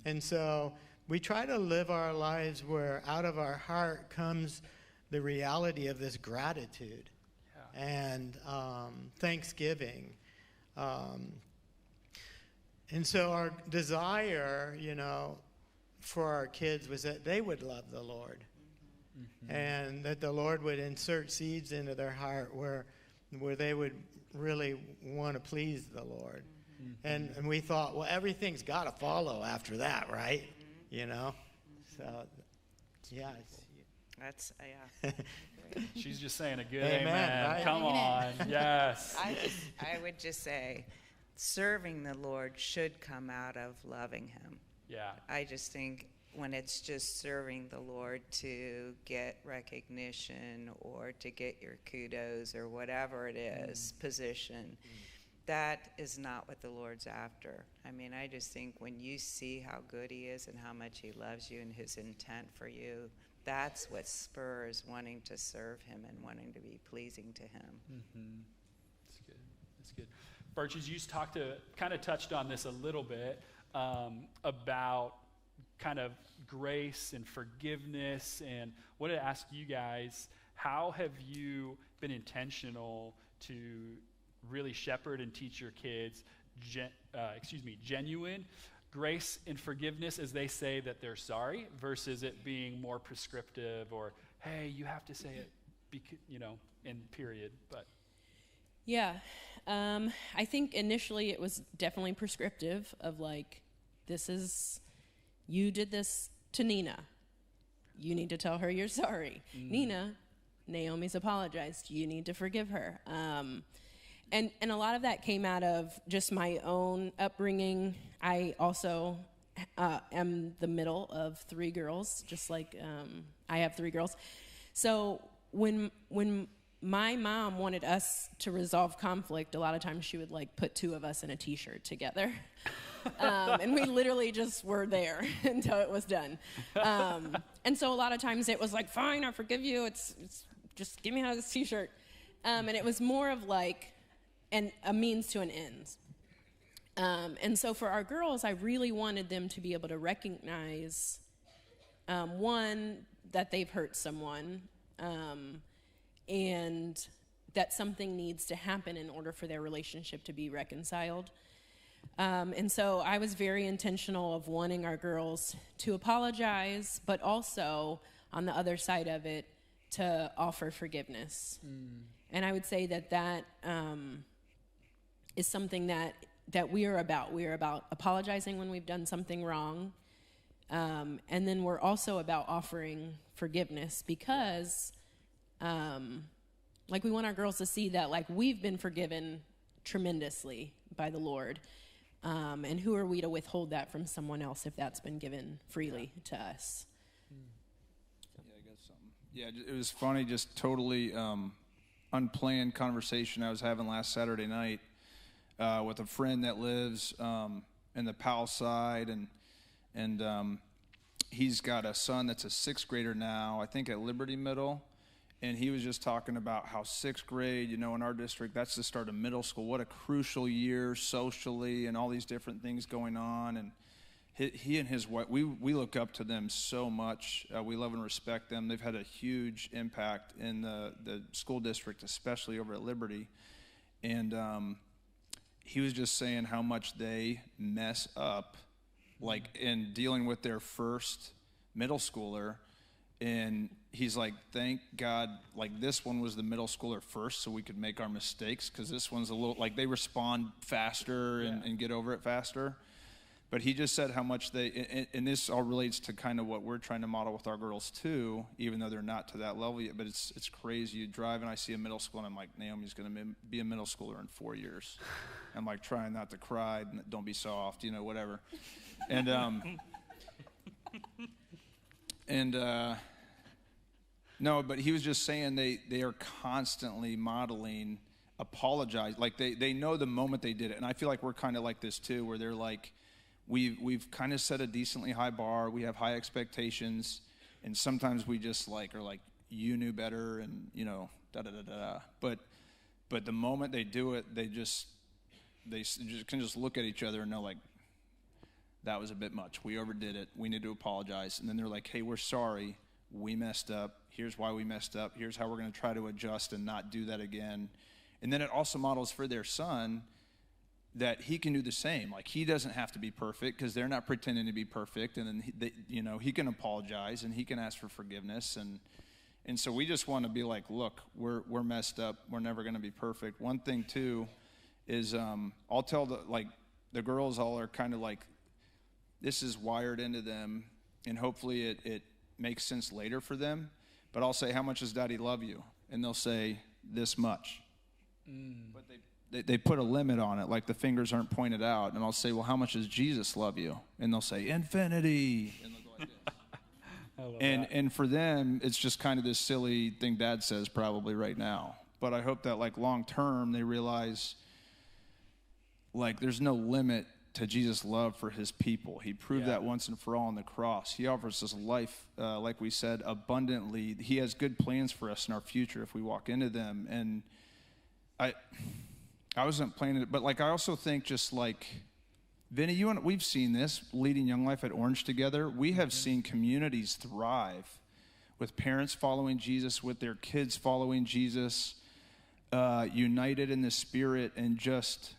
And so we try to live our lives where out of our heart comes the reality of this gratitude and thanksgiving. And so our desire, you know, for our kids was that they would love the Lord. And that the Lord would insert seeds into their heart where they would really want to please the Lord. And we thought, well, everything's got to follow after that, right? You know? So, yeah. That's, yeah. She's just saying a good amen. Right? Come on. Yes. I would just say serving the Lord should come out of loving him. Yeah. I just think when it's just serving the Lord to get recognition or to get your kudos or whatever it is, position, that is not what the Lord's after. I mean, I just think when you see how good he is and how much he loves you and his intent for you, that's what spurs wanting to serve him and wanting to be pleasing to him. That's good. That's good. Birches, you kind of touched on this a little bit about kind of grace and forgiveness, and wanted to ask you guys, how have you been intentional to really shepherd and teach your kids genuine grace and forgiveness as they say that they're sorry, versus it being more prescriptive or, hey, you have to say it, in period. But yeah, I think initially it was definitely prescriptive of like, you did this to Nina. You need to tell her you're sorry. Nina, Naomi's apologized. You need to forgive her. And a lot of that came out of just my own upbringing. I also am the middle of 3 girls, just like I have 3 girls. So when my mom wanted us to resolve conflict, a lot of times she would like put 2 of us in a t-shirt together. And we literally just were there until it was done. And so a lot of times it was like, fine, I forgive you. It's just get me out of this t-shirt. And it was more of like a means to an end. And so for our girls, I really wanted them to be able to recognize, one, that they've hurt someone, and that something needs to happen in order for their relationship to be reconciled. And so I was very intentional of wanting our girls to apologize, but also on the other side of it, to offer forgiveness. And I would say that is something that we are about. We are about apologizing when we've done something wrong. And then we're also about offering forgiveness because, like, we want our girls to see that, like, we've been forgiven tremendously by the Lord. And who are we to withhold that from someone else if that's been given freely to us? Yeah, I got something. Yeah, it was funny, just totally unplanned conversation I was having last Saturday night with a friend that lives in the Powell side, and he's got a son that's a 6th grader now, I think at Liberty Middle. And he was just talking about how 6th grade, in our district, that's the start of middle school. What a crucial year socially and all these different things going on. And he and his wife, we look up to them so much. We love and respect them. They've had a huge impact in the school district, especially over at Liberty. And he was just saying how much they mess up, like in dealing with their first middle schooler. And he's like, thank God, like this one was the middle schooler first so we could make our mistakes, because this one's a little, like they respond faster and get over it faster. But he just said how much and this all relates to kind of what we're trying to model with our girls too, even though they're not to that level yet. But it's crazy. You drive and I see a middle school and I'm like, Naomi's going to be a middle schooler in 4 years. I'm like trying not to cry, don't be soft, whatever. And, no, but he was just saying they are constantly modeling apologize. Like they know the moment they did it. And I feel like we're kind of like this too, where they're like, we've kind of set a decently high bar. We have high expectations. And sometimes we just are like, you knew better and, da-da-da-da-da. But the moment they do it, they can just look at each other and know, like, that was a bit much. We overdid it. We need to apologize. And then they're like, hey, we're sorry. We messed up. Here's why we messed up. Here's how we're going to try to adjust and not do that again. And then it also models for their son that he can do the same. Like, he doesn't have to be perfect because they're not pretending to be perfect. And then, he can apologize and he can ask for forgiveness. And so we just want to be like, look, we're messed up. We're never going to be perfect. One thing, too, is I'll tell the girls all are kind of like, this is wired into them, and hopefully it makes sense later for them. But I'll say, how much does Daddy love you? And they'll say, this much. But they put a limit on it, like the fingers aren't pointed out. And I'll say, well, how much does Jesus love you? And they'll say, infinity. And they'll go like this. And for them, it's just kind of this silly thing Dad says probably right now. But I hope that long term they realize there's no limit to Jesus' love for his people. He proved that once and for all on the cross. He offers us life, like we said, abundantly. He has good plans for us in our future if we walk into them. And I wasn't planning it, but I also think just Vinny, you and we've seen this leading Young Life at Orange together. We have seen communities thrive with parents following Jesus, with their kids following Jesus, united in the Spirit, and just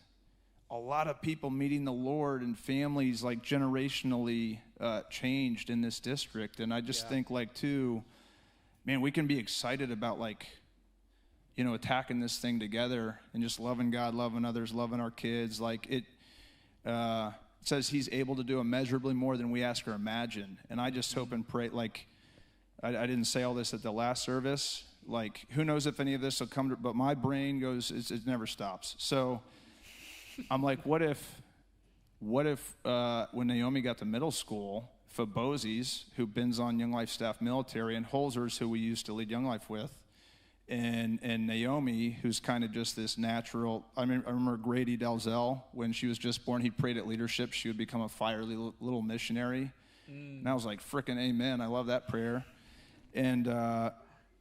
a lot of people meeting the Lord and families generationally changed in this district. And I just think too, man, we can be excited about attacking this thing together and just loving God, loving others, loving our kids. It says he's able to do immeasurably more than we ask or imagine. And I just hope and pray, I didn't say all this at the last service, Like, who knows if any of this will come to, but my brain goes, it never stops. So I'm like, what if when Naomi got to middle school, Fabozzi's, who bins on Young Life staff military, and Holzer's, who we used to lead Young Life with, and Naomi, who's kind of just this natural. I remember Grady Dalzell, when she was just born, he prayed at leadership she would become a fiery little missionary. And I was like, frickin' amen. I love that prayer. And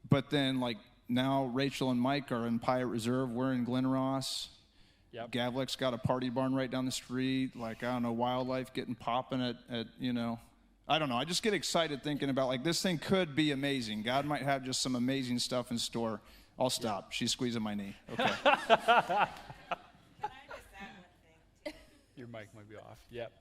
but then, like, now Rachel and Mike are in Pirate Reserve. We're in Glen Ross. Yep. Gavlik's got a party barn right down the street. Like, I don't know, wildlife getting popping at I don't know. I just get excited thinking about, like, this thing could be amazing. God might have just some amazing stuff in store. I'll stop. She's squeezing my knee. Okay. Can I just add one thing? Your mic might be off. Yep.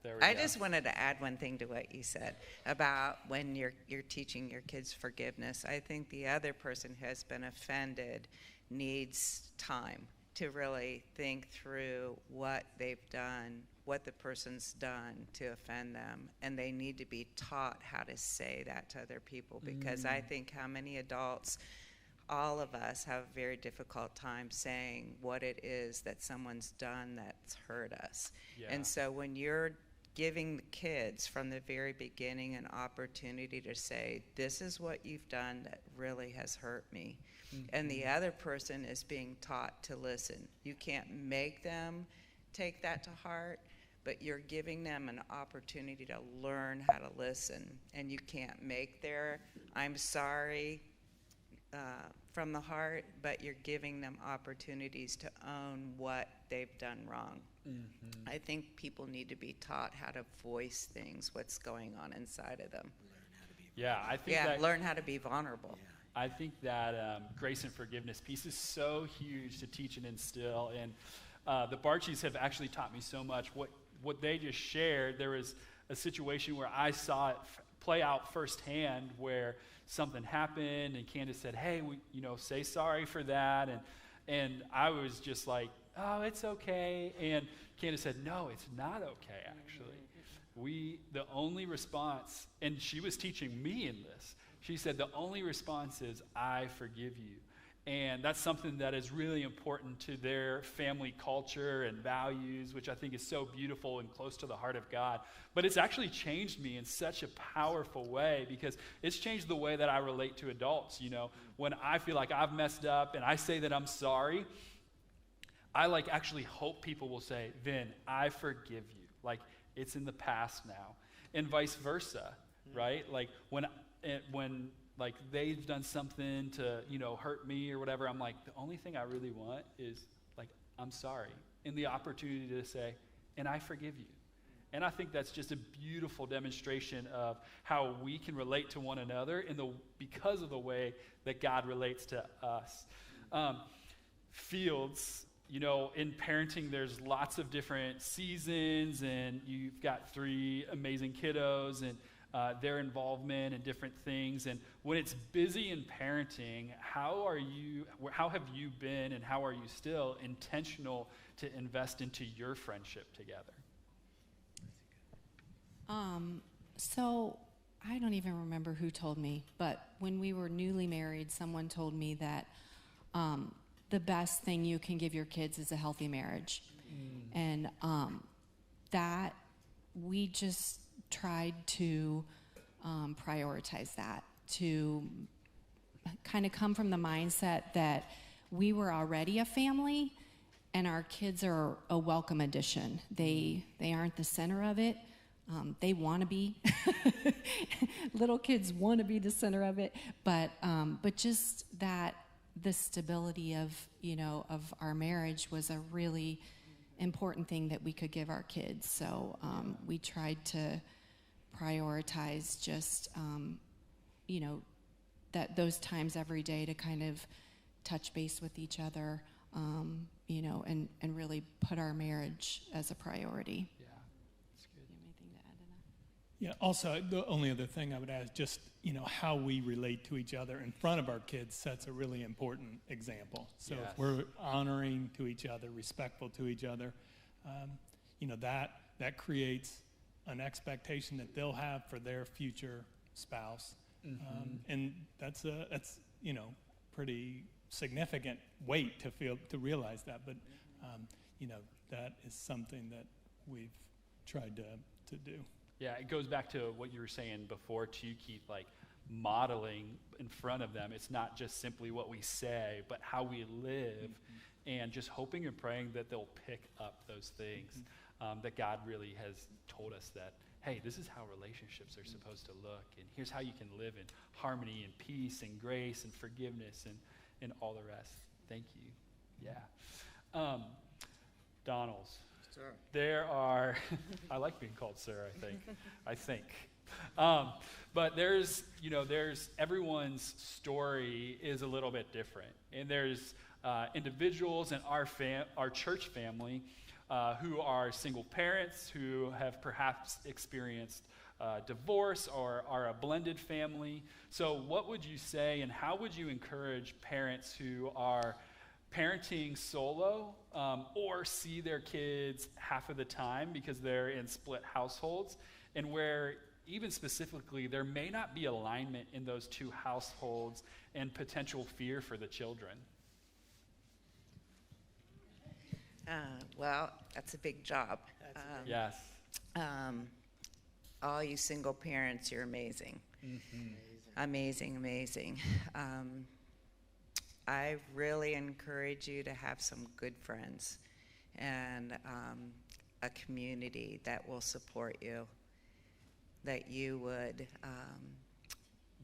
There we I go. just wanted to add one thing to what you said about when you're teaching your kids forgiveness. I think the other person who has been offended needs time to really think through what they've done, what the person's done to offend them, and they need to be taught how to say that to other people, because I think how many adults, all of us, have a very difficult time saying what it is that someone's done that's hurt us. Yeah. And so when you're giving the kids from the very beginning an opportunity to say, this is what you've done that really has hurt me, and the other person is being taught to listen. You can't make them take that to heart, but you're giving them an opportunity to learn how to listen. And you can't make their I'm sorry from the heart, but you're giving them opportunities to own what they've done wrong. I think people need to be taught how to voice things, what's going on inside of them. Yeah, I think that Learn how to be vulnerable. I think that grace and forgiveness piece is so huge to teach and instill. And the Barchies have actually taught me so much. What they just shared, there was a situation where I saw it play out firsthand, where something happened and Candace said, hey, say sorry for that. And I was just like, oh, it's okay. And Candace said, no, it's not okay, actually. The only response, and she was teaching me in this, she said, the only response is, I forgive you. And that's something that is really important to their family culture and values, which I think is so beautiful and close to the heart of God. But it's actually changed me in such a powerful way, because it's changed the way that I relate to adults. When I feel like I've messed up and I say that I'm sorry, I actually hope people will say, Vin, I forgive you. Like, it's in the past now. And vice versa, right? Like, when they've done something to, hurt me or whatever, I'm like, the only thing I really want is, I'm sorry. And the opportunity to say, and I forgive you. And I think that's just a beautiful demonstration of how we can relate to one another because of the way that God relates to us. Fields, in parenting, there's lots of different seasons, and you've got 3 amazing kiddos, and their involvement in different things. And when it's busy in parenting, how have you been, and how are you still intentional to invest into your friendship together? So I don't even remember who told me, but when we were newly married, someone told me that the best thing you can give your kids is a healthy marriage. And that we just tried to prioritize that, to kind of come from the mindset that we were already a family and our kids are a welcome addition. They aren't the center of it. They want to be. Little kids want to be the center of it, but just that the stability of our marriage was a really important thing that we could give our kids. So we tried to prioritize just that those times every day to kind of touch base with each other, and really put our marriage as a priority. Yeah, that's good. Do you have anything to add to that? Yeah, also, the only other thing I would add is just, how we relate to each other in front of our kids sets a really important example. So Yes. if we're honoring to each other, respectful to each other, that creates an expectation that they'll have for their future spouse. And that's pretty significant weight to realize that. But that is something that we've tried to do. Yeah, it goes back to what you were saying before too, Keith, like modeling in front of them. It's not just simply what we say, but how we live, and just hoping and praying that they'll pick up those things, that God really has told us that, hey, this is how relationships are supposed to look, and here's how you can live in harmony and peace and grace and forgiveness and all the rest. Thank you. Yeah. Donalds. Sir. There are, I like being called sir, I think. But there's everyone's story is a little bit different. And there's individuals in our church family who are single parents, who have perhaps experienced divorce or are a blended family. So what would you say, and how would you encourage parents who are parenting solo or see their kids half of the time because they're in split households, and where even specifically there may not be alignment in those two households and potential fear for the children? Well, that's a big job. Yes. All you single parents, you're amazing. Amazing. I really encourage you to have some good friends and a community that will support you, that you would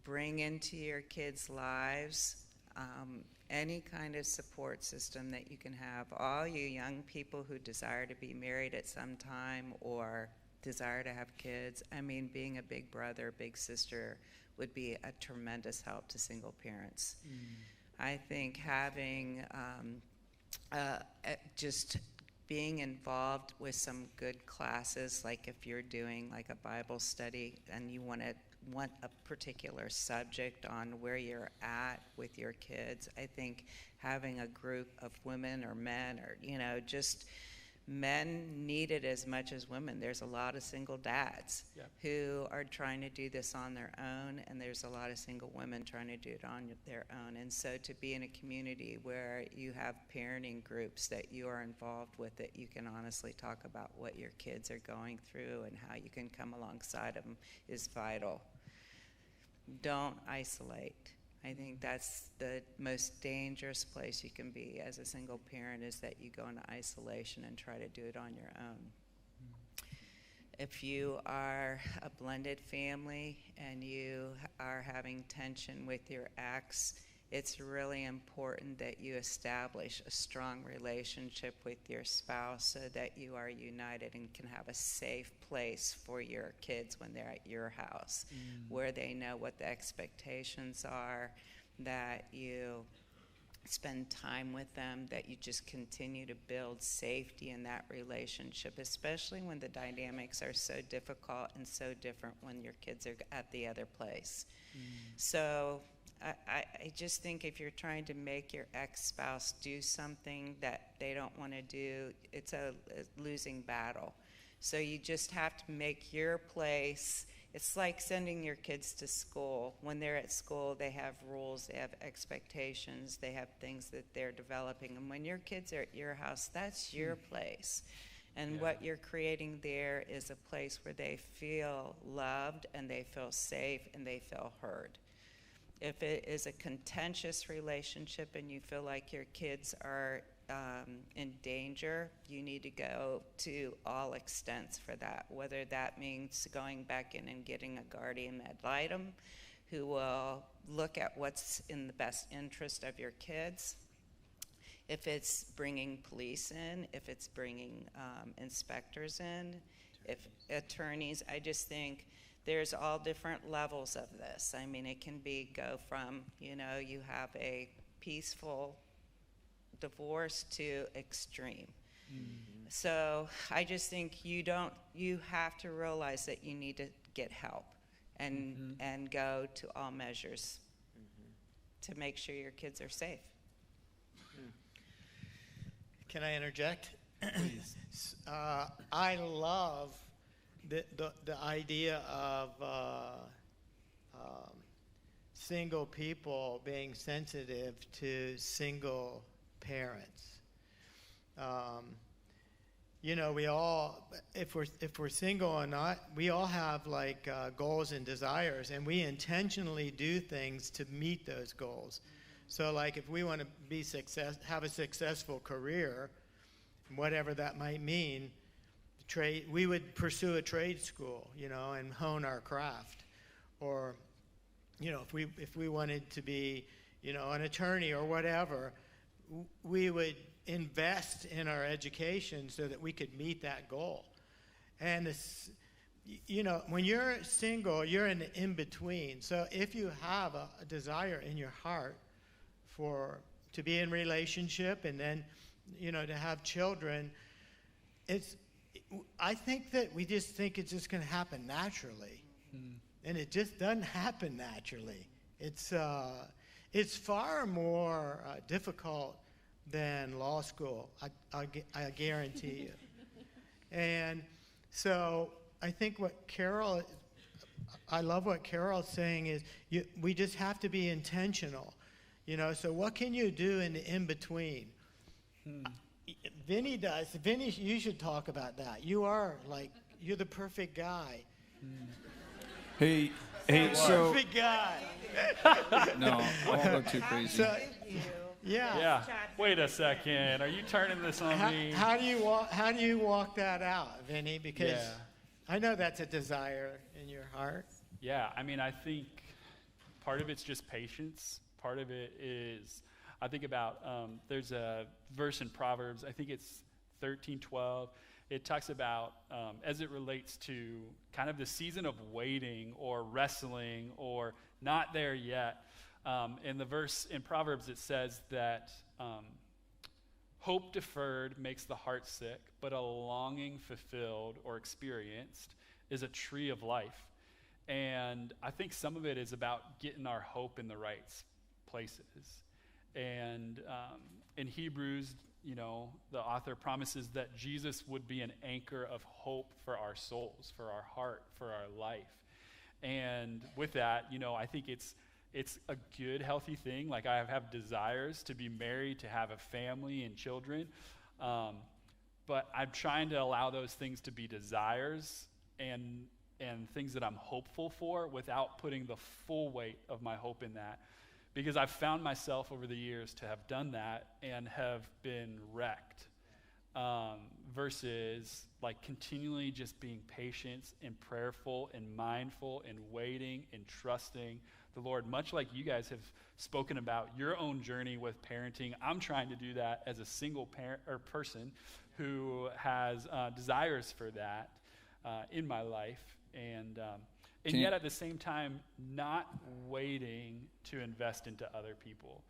bring into your kids' lives any kind of support system that you can have. All you young people who desire to be married at some time or desire to have kids, I mean, being a big brother, big sister would be a tremendous help to single parents. I think having just being involved with some good classes, like if you're doing like a Bible study and you want a particular subject on where you're at with your kids, I think having a group of women or men or, just men need it as much as women. There's a lot of single dads who are trying to do this on their own, and there's a lot of single women trying to do it on their own. And so to be in a community where you have parenting groups that you are involved with, that you can honestly talk about what your kids are going through and how you can come alongside them, is vital. Don't isolate. I think that's the most dangerous place you can be as a single parent, is that you go into isolation and try to do it on your own. If you are a blended family and you are having tension with your ex, it's really important that you establish a strong relationship with your spouse so that you are united and can have a safe place for your kids when they're at your house, where they know what the expectations are, that you spend time with them, that you just continue to build safety in that relationship, especially when the dynamics are so difficult and so different when your kids are at the other place. So I just think if you're trying to make your ex-spouse do something that they don't want to do, it's a losing battle. So you just have to make your place. It's like sending your kids to school. When they're at school, they have rules, they have expectations, they have things that they're developing. And when your kids are at your house, that's your place. And what you're creating there is a place where they feel loved and they feel safe and they feel heard. If it is a contentious relationship and you feel like your kids are in danger, you need to go to all extents for that, whether that means going back in and getting a guardian ad litem who will look at what's in the best interest of your kids. If it's bringing police in, if it's bringing inspectors in, if attorneys, I just think there's all different levels of this. I mean, it can go from, you have a peaceful divorce to extreme. So I just think you have to realize that you need to get help and go to all measures to make sure your kids are safe. Can I interject? Please. I love the idea of single people being sensitive to single parents. You know, we all, if we're single or not, we all have like goals and desires, and we intentionally do things to meet those goals. So like if we want to have a successful career, whatever that might mean, we would pursue a trade school, you know, and hone our craft. Or, you know, if we wanted to be, you know, an attorney or whatever, we would invest in our education so that we could meet that goal. And this, you know, when you're single, you're in the in-between. So if you have a desire in your heart to be in relationship and then, you know, to have children, I think that we just think it's just going to happen naturally. And it just doesn't happen naturally. It's far more difficult than law school, I guarantee you. And so I think I love what Carol's saying is we just have to be intentional. You know, so what can you do in the in-between? Vinny does. Vinny, you should talk about that. You're the perfect guy. Hey, so Perfect guy. no, I won't go too crazy. So, yeah. Wait a second. Are you turning this on me? How do you walk that out, Vinny? Because I know that's a desire in your heart. Yeah, I mean, I think part of it's just patience. Part of it is, I think about, there's a verse in Proverbs, I think it's 13:12. It talks about, as it relates to kind of the season of waiting or wrestling or not there yet. In the verse in Proverbs, it says that hope deferred makes the heart sick, but a longing fulfilled or experienced is a tree of life. And I think some of it is about getting our hope in the right places. And in Hebrews, you know, the author promises that Jesus would be an anchor of hope for our souls, for our heart, for our life. And with that, you know, I think it's a good, healthy thing. Like I have desires to be married, to have a family and children. But I'm trying to allow those things to be desires and things that I'm hopeful for without putting the full weight of my hope in that. Because I've found myself over the years to have done that and have been wrecked versus like continually just being patient and prayerful and mindful and waiting and trusting the Lord. Much like you guys have spoken about your own journey with parenting, I'm trying to do that as a single parent or person who has desires for that in my life. And yet at the same time, not waiting to invest into other people.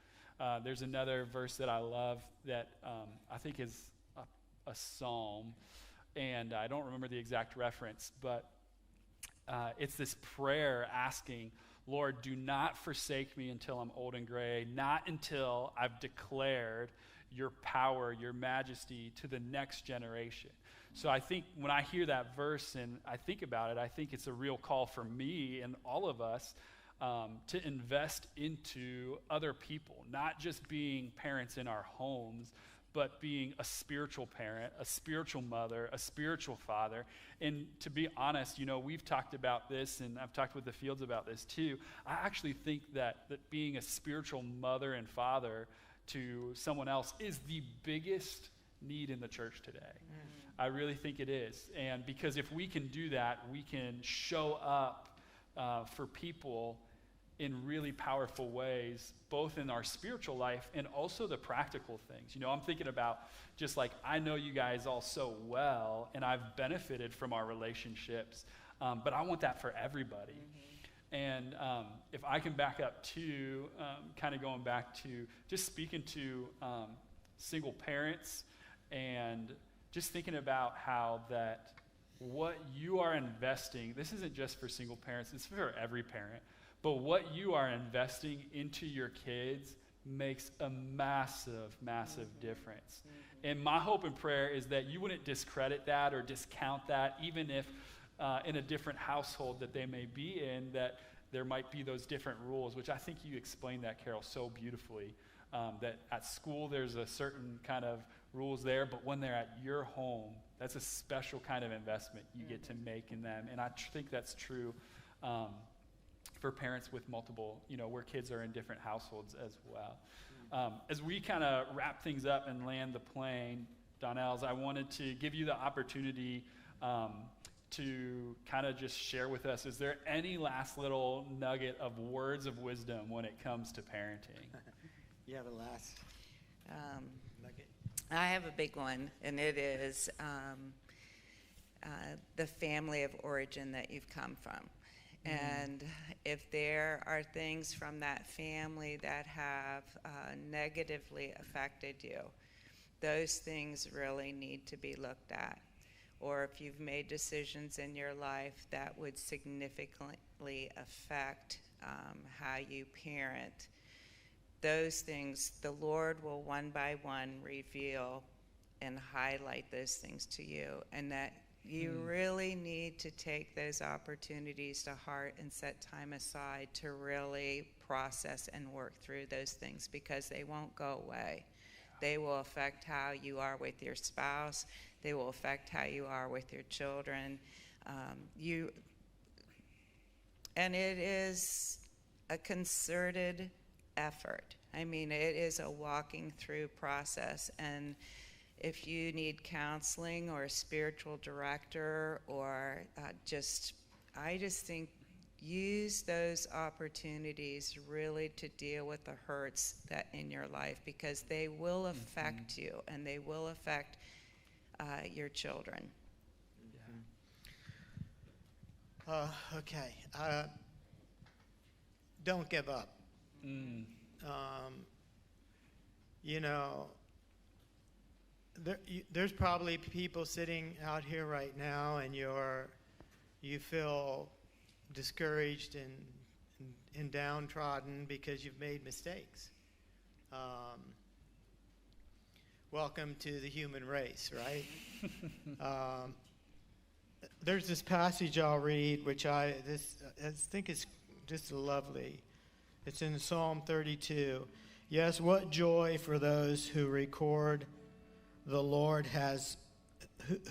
There's another verse that I love that I think is a psalm, and I don't remember the exact reference, but it's this prayer asking, Lord, do not forsake me until I'm old and gray, not until I've declared your power, your majesty to the next generation. So I think when I hear that verse and I think about it, I think it's a real call for me and all of us to invest into other people, not just being parents in our homes, but being a spiritual parent, a spiritual mother, a spiritual father. And to be honest, you know, we've talked about this, and I've talked with the Fields about this too. I actually think that being a spiritual mother and father to someone else is the biggest need in the church today. I really think it is. And because if we can do that, we can show up for people in really powerful ways, both in our spiritual life and also the practical things. You know, I'm thinking about just like, I know you guys all so well, and I've benefited from our relationships, but I want that for everybody. And if I can back up to kind of going back to just speaking to single parents and just thinking about how that what you are investing, this isn't just for single parents, it's for every parent, but what you are investing into your kids makes a massive, massive difference. And my hope and prayer is that you wouldn't discredit that or discount that, even if in a different household that they may be in, that there might be those different rules, which I think you explained that, Carol, so beautifully. That at school there's a certain kind of rules there, but when they're at your home, that's a special kind of investment you get to make in them. And I think that's true for parents with multiple, where kids are in different households as well. As we kind of wrap things up and land the plane, Donnells, I wanted to give you the opportunity to kind of just share with us, is there any last little nugget of words of wisdom when it comes to parenting? You have a last nugget? I have a big one, and it is the family of origin that you've come from. And if there are things from that family that have negatively affected you, those things really need to be looked at. Or if you've made decisions in your life that would significantly affect how you parent, those things, the Lord will one by one reveal and highlight those things to you, and that you really need to take those opportunities to heart and set time aside to really process and work through those things, because they won't go away. They will affect how you are with your spouse. They will affect how you are with your children. And it is a concerted effort. I mean, it is a walking through process. And if you need counseling or a spiritual director, or I just think use those opportunities really to deal with the hurts that in your life, because they will affect you, and they will affect your children. Okay. Don't give up. There's probably people sitting out here right now, and you feel discouraged and downtrodden because you've made mistakes. Welcome to the human race, right? There's this passage I'll read, which I think is just lovely. It's in Psalm 32. Yes, what joy for those who record the Lord has,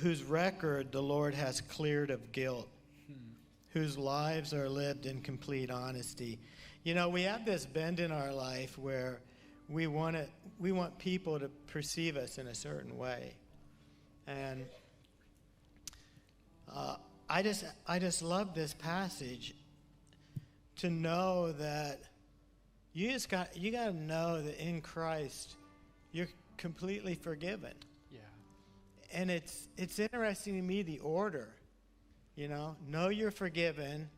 whose record the Lord has cleared of guilt, whose lives are lived in complete honesty. We have this bend in our life where we want people to perceive us in a certain way, and I just love this passage to know that you got to know that in Christ you're completely forgiven. Yeah. And it's interesting to me, the order. Know you're forgiven.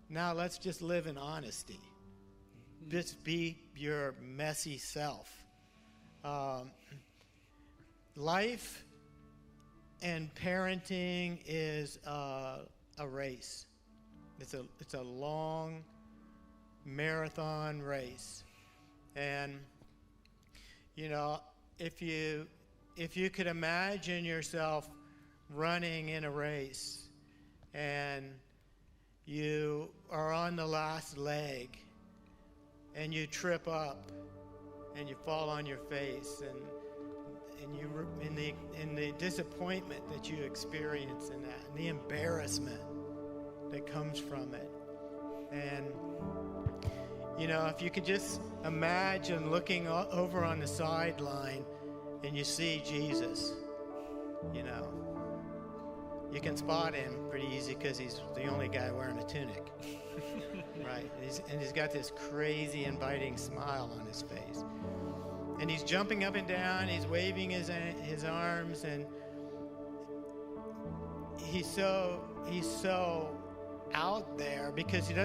Now let's just live in honesty. Just be your messy self. Life and parenting is a race. It's a long marathon race. And if you could imagine yourself running in a race, and you are on the last leg, and you trip up, and you fall on your face, and you in the disappointment that you experience in that, and the embarrassment that comes from it, and if you could just imagine looking over on the sideline, and you see Jesus, you can spot him pretty easy because he's the only guy wearing a tunic, right? And he's got this crazy inviting smile on his face. And he's jumping up and down, he's waving his arms, and he's so out there because he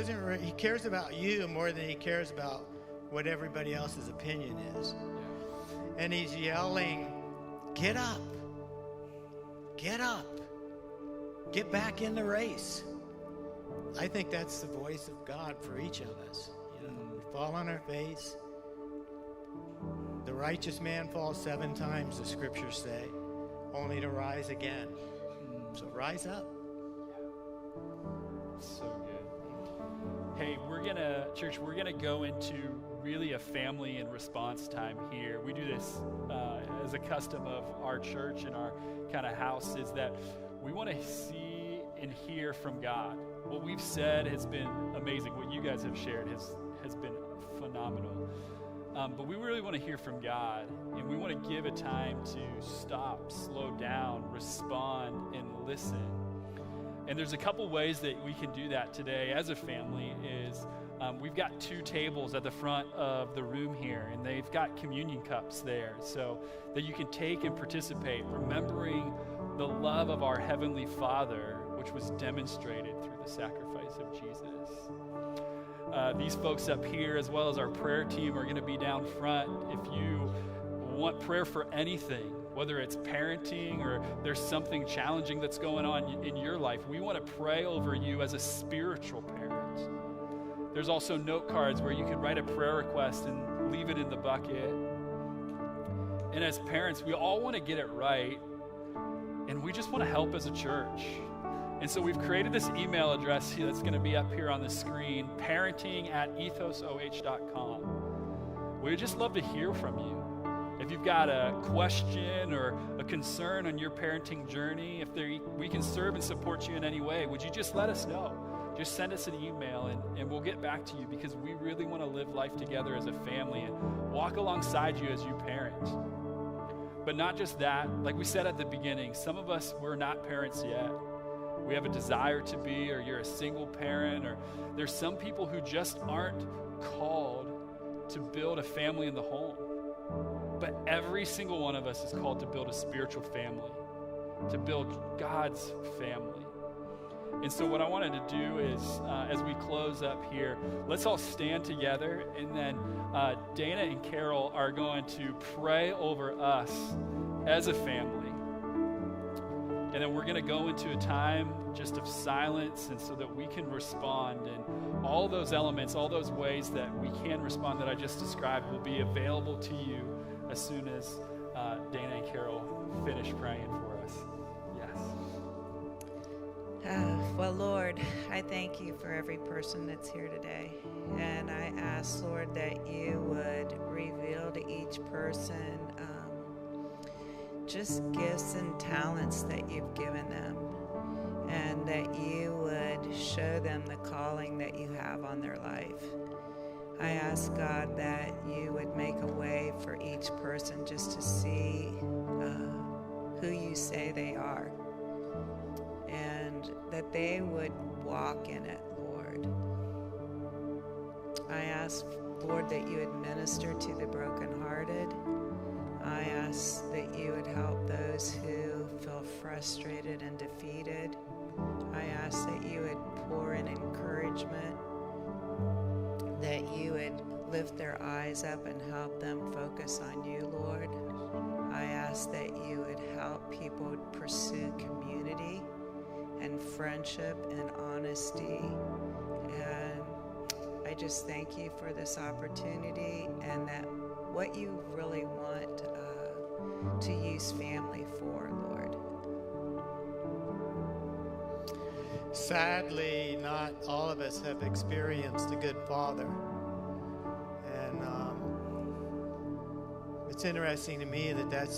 cares about you more than he cares about what everybody else's opinion is. And he's yelling, "Get up! Get up! Get back in the race." I think that's the voice of God for each of us. We fall on our face. The righteous man falls 7 times, the scriptures say, only to rise again. So rise up. So good. hey, we're gonna go into really a family and response time here. We do this as a custom of our church and our kind of house, is that we want to see and hear from God. What we've said has been amazing. What you guys have shared has been phenomenal. But we really want to hear from God, and we want to give a time to stop, slow down, respond, and listen. And there's a couple ways that we can do that today as a family. Is we've got 2 tables at the front of the room here, and they've got communion cups there so that you can take and participate, remembering the love of our Heavenly Father, which was demonstrated through the sacrifice of Jesus. These folks up here, as well as our prayer team, are going to be down front. If you want prayer for anything, whether it's parenting or there's something challenging that's going on in your life, we want to pray over you as a spiritual parent. There's also note cards where you can write a prayer request and leave it in the bucket. And as parents, we all want to get it right, and we just want to help as a church. And so we've created this email address here that's going to be up here on the screen, parenting@ethosoh.com. We'd just love to hear from you. If you've got a question or a concern on your parenting journey, if we can serve and support you in any way, would you just let us know? Just send us an email, and we'll get back to you, because we really want to live life together as a family and walk alongside you as you parent. But not just that, like we said at the beginning, some of us, we're not parents yet. We have a desire to be, or you're a single parent, or there's some people who just aren't called to build a family in the home. But every single one of us is called to build a spiritual family, to build God's family. And so what I wanted to do is, as we close up here, let's all stand together, and then Dana and Carol are going to pray over us as a family. And then we're going to go into a time just of silence, and so that we can respond. And all those elements, all those ways that we can respond that I just described will be available to you as soon as Dana and Carol finish praying for us. Yes. Well, Lord, I thank you for every person that's here today. And I ask, Lord, that you would reveal to each person just gifts and talents that you've given them, and that you would show them the calling that you have on their life. I ask, God, that you would make a way for each person just to see who you say they are, and that they would walk in it, Lord. I ask, Lord, that you would minister to the brokenhearted. I ask that you would help those who feel frustrated and defeated. I ask that you would pour in encouragement, that you would lift their eyes up and help them focus on you, Lord. I ask that you would help people pursue community and friendship and honesty. And I just thank you for this opportunity, and that what you really want to use family for, Lord. Sadly, not all of us have experienced a good father. And it's interesting to me that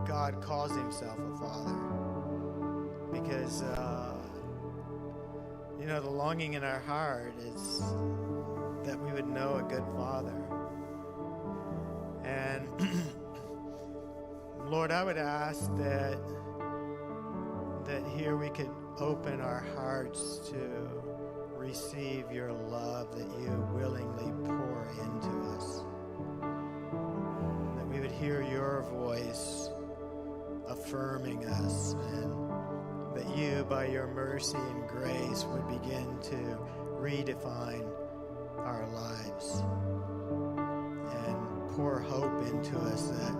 God calls himself a father. Because, the longing in our heart is that we would know a good father. And Lord, I would ask that here we could open our hearts to receive your love that you willingly pour into us. That we would hear your voice affirming us, and that you, by your mercy and grace, would begin to redefine our lives and pour hope into us, that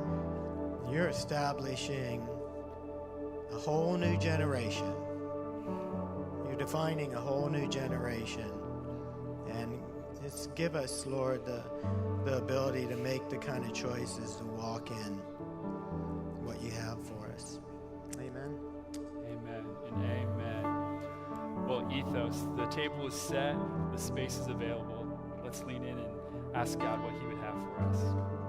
you're establishing a whole new generation. You're defining a whole new generation. And just give us, Lord, the ability to make the kind of choices to walk in what you have for us. Amen. Amen and amen. Well, Ethos. The table is set, the space is available. Let's lean in and ask God what He would have for us.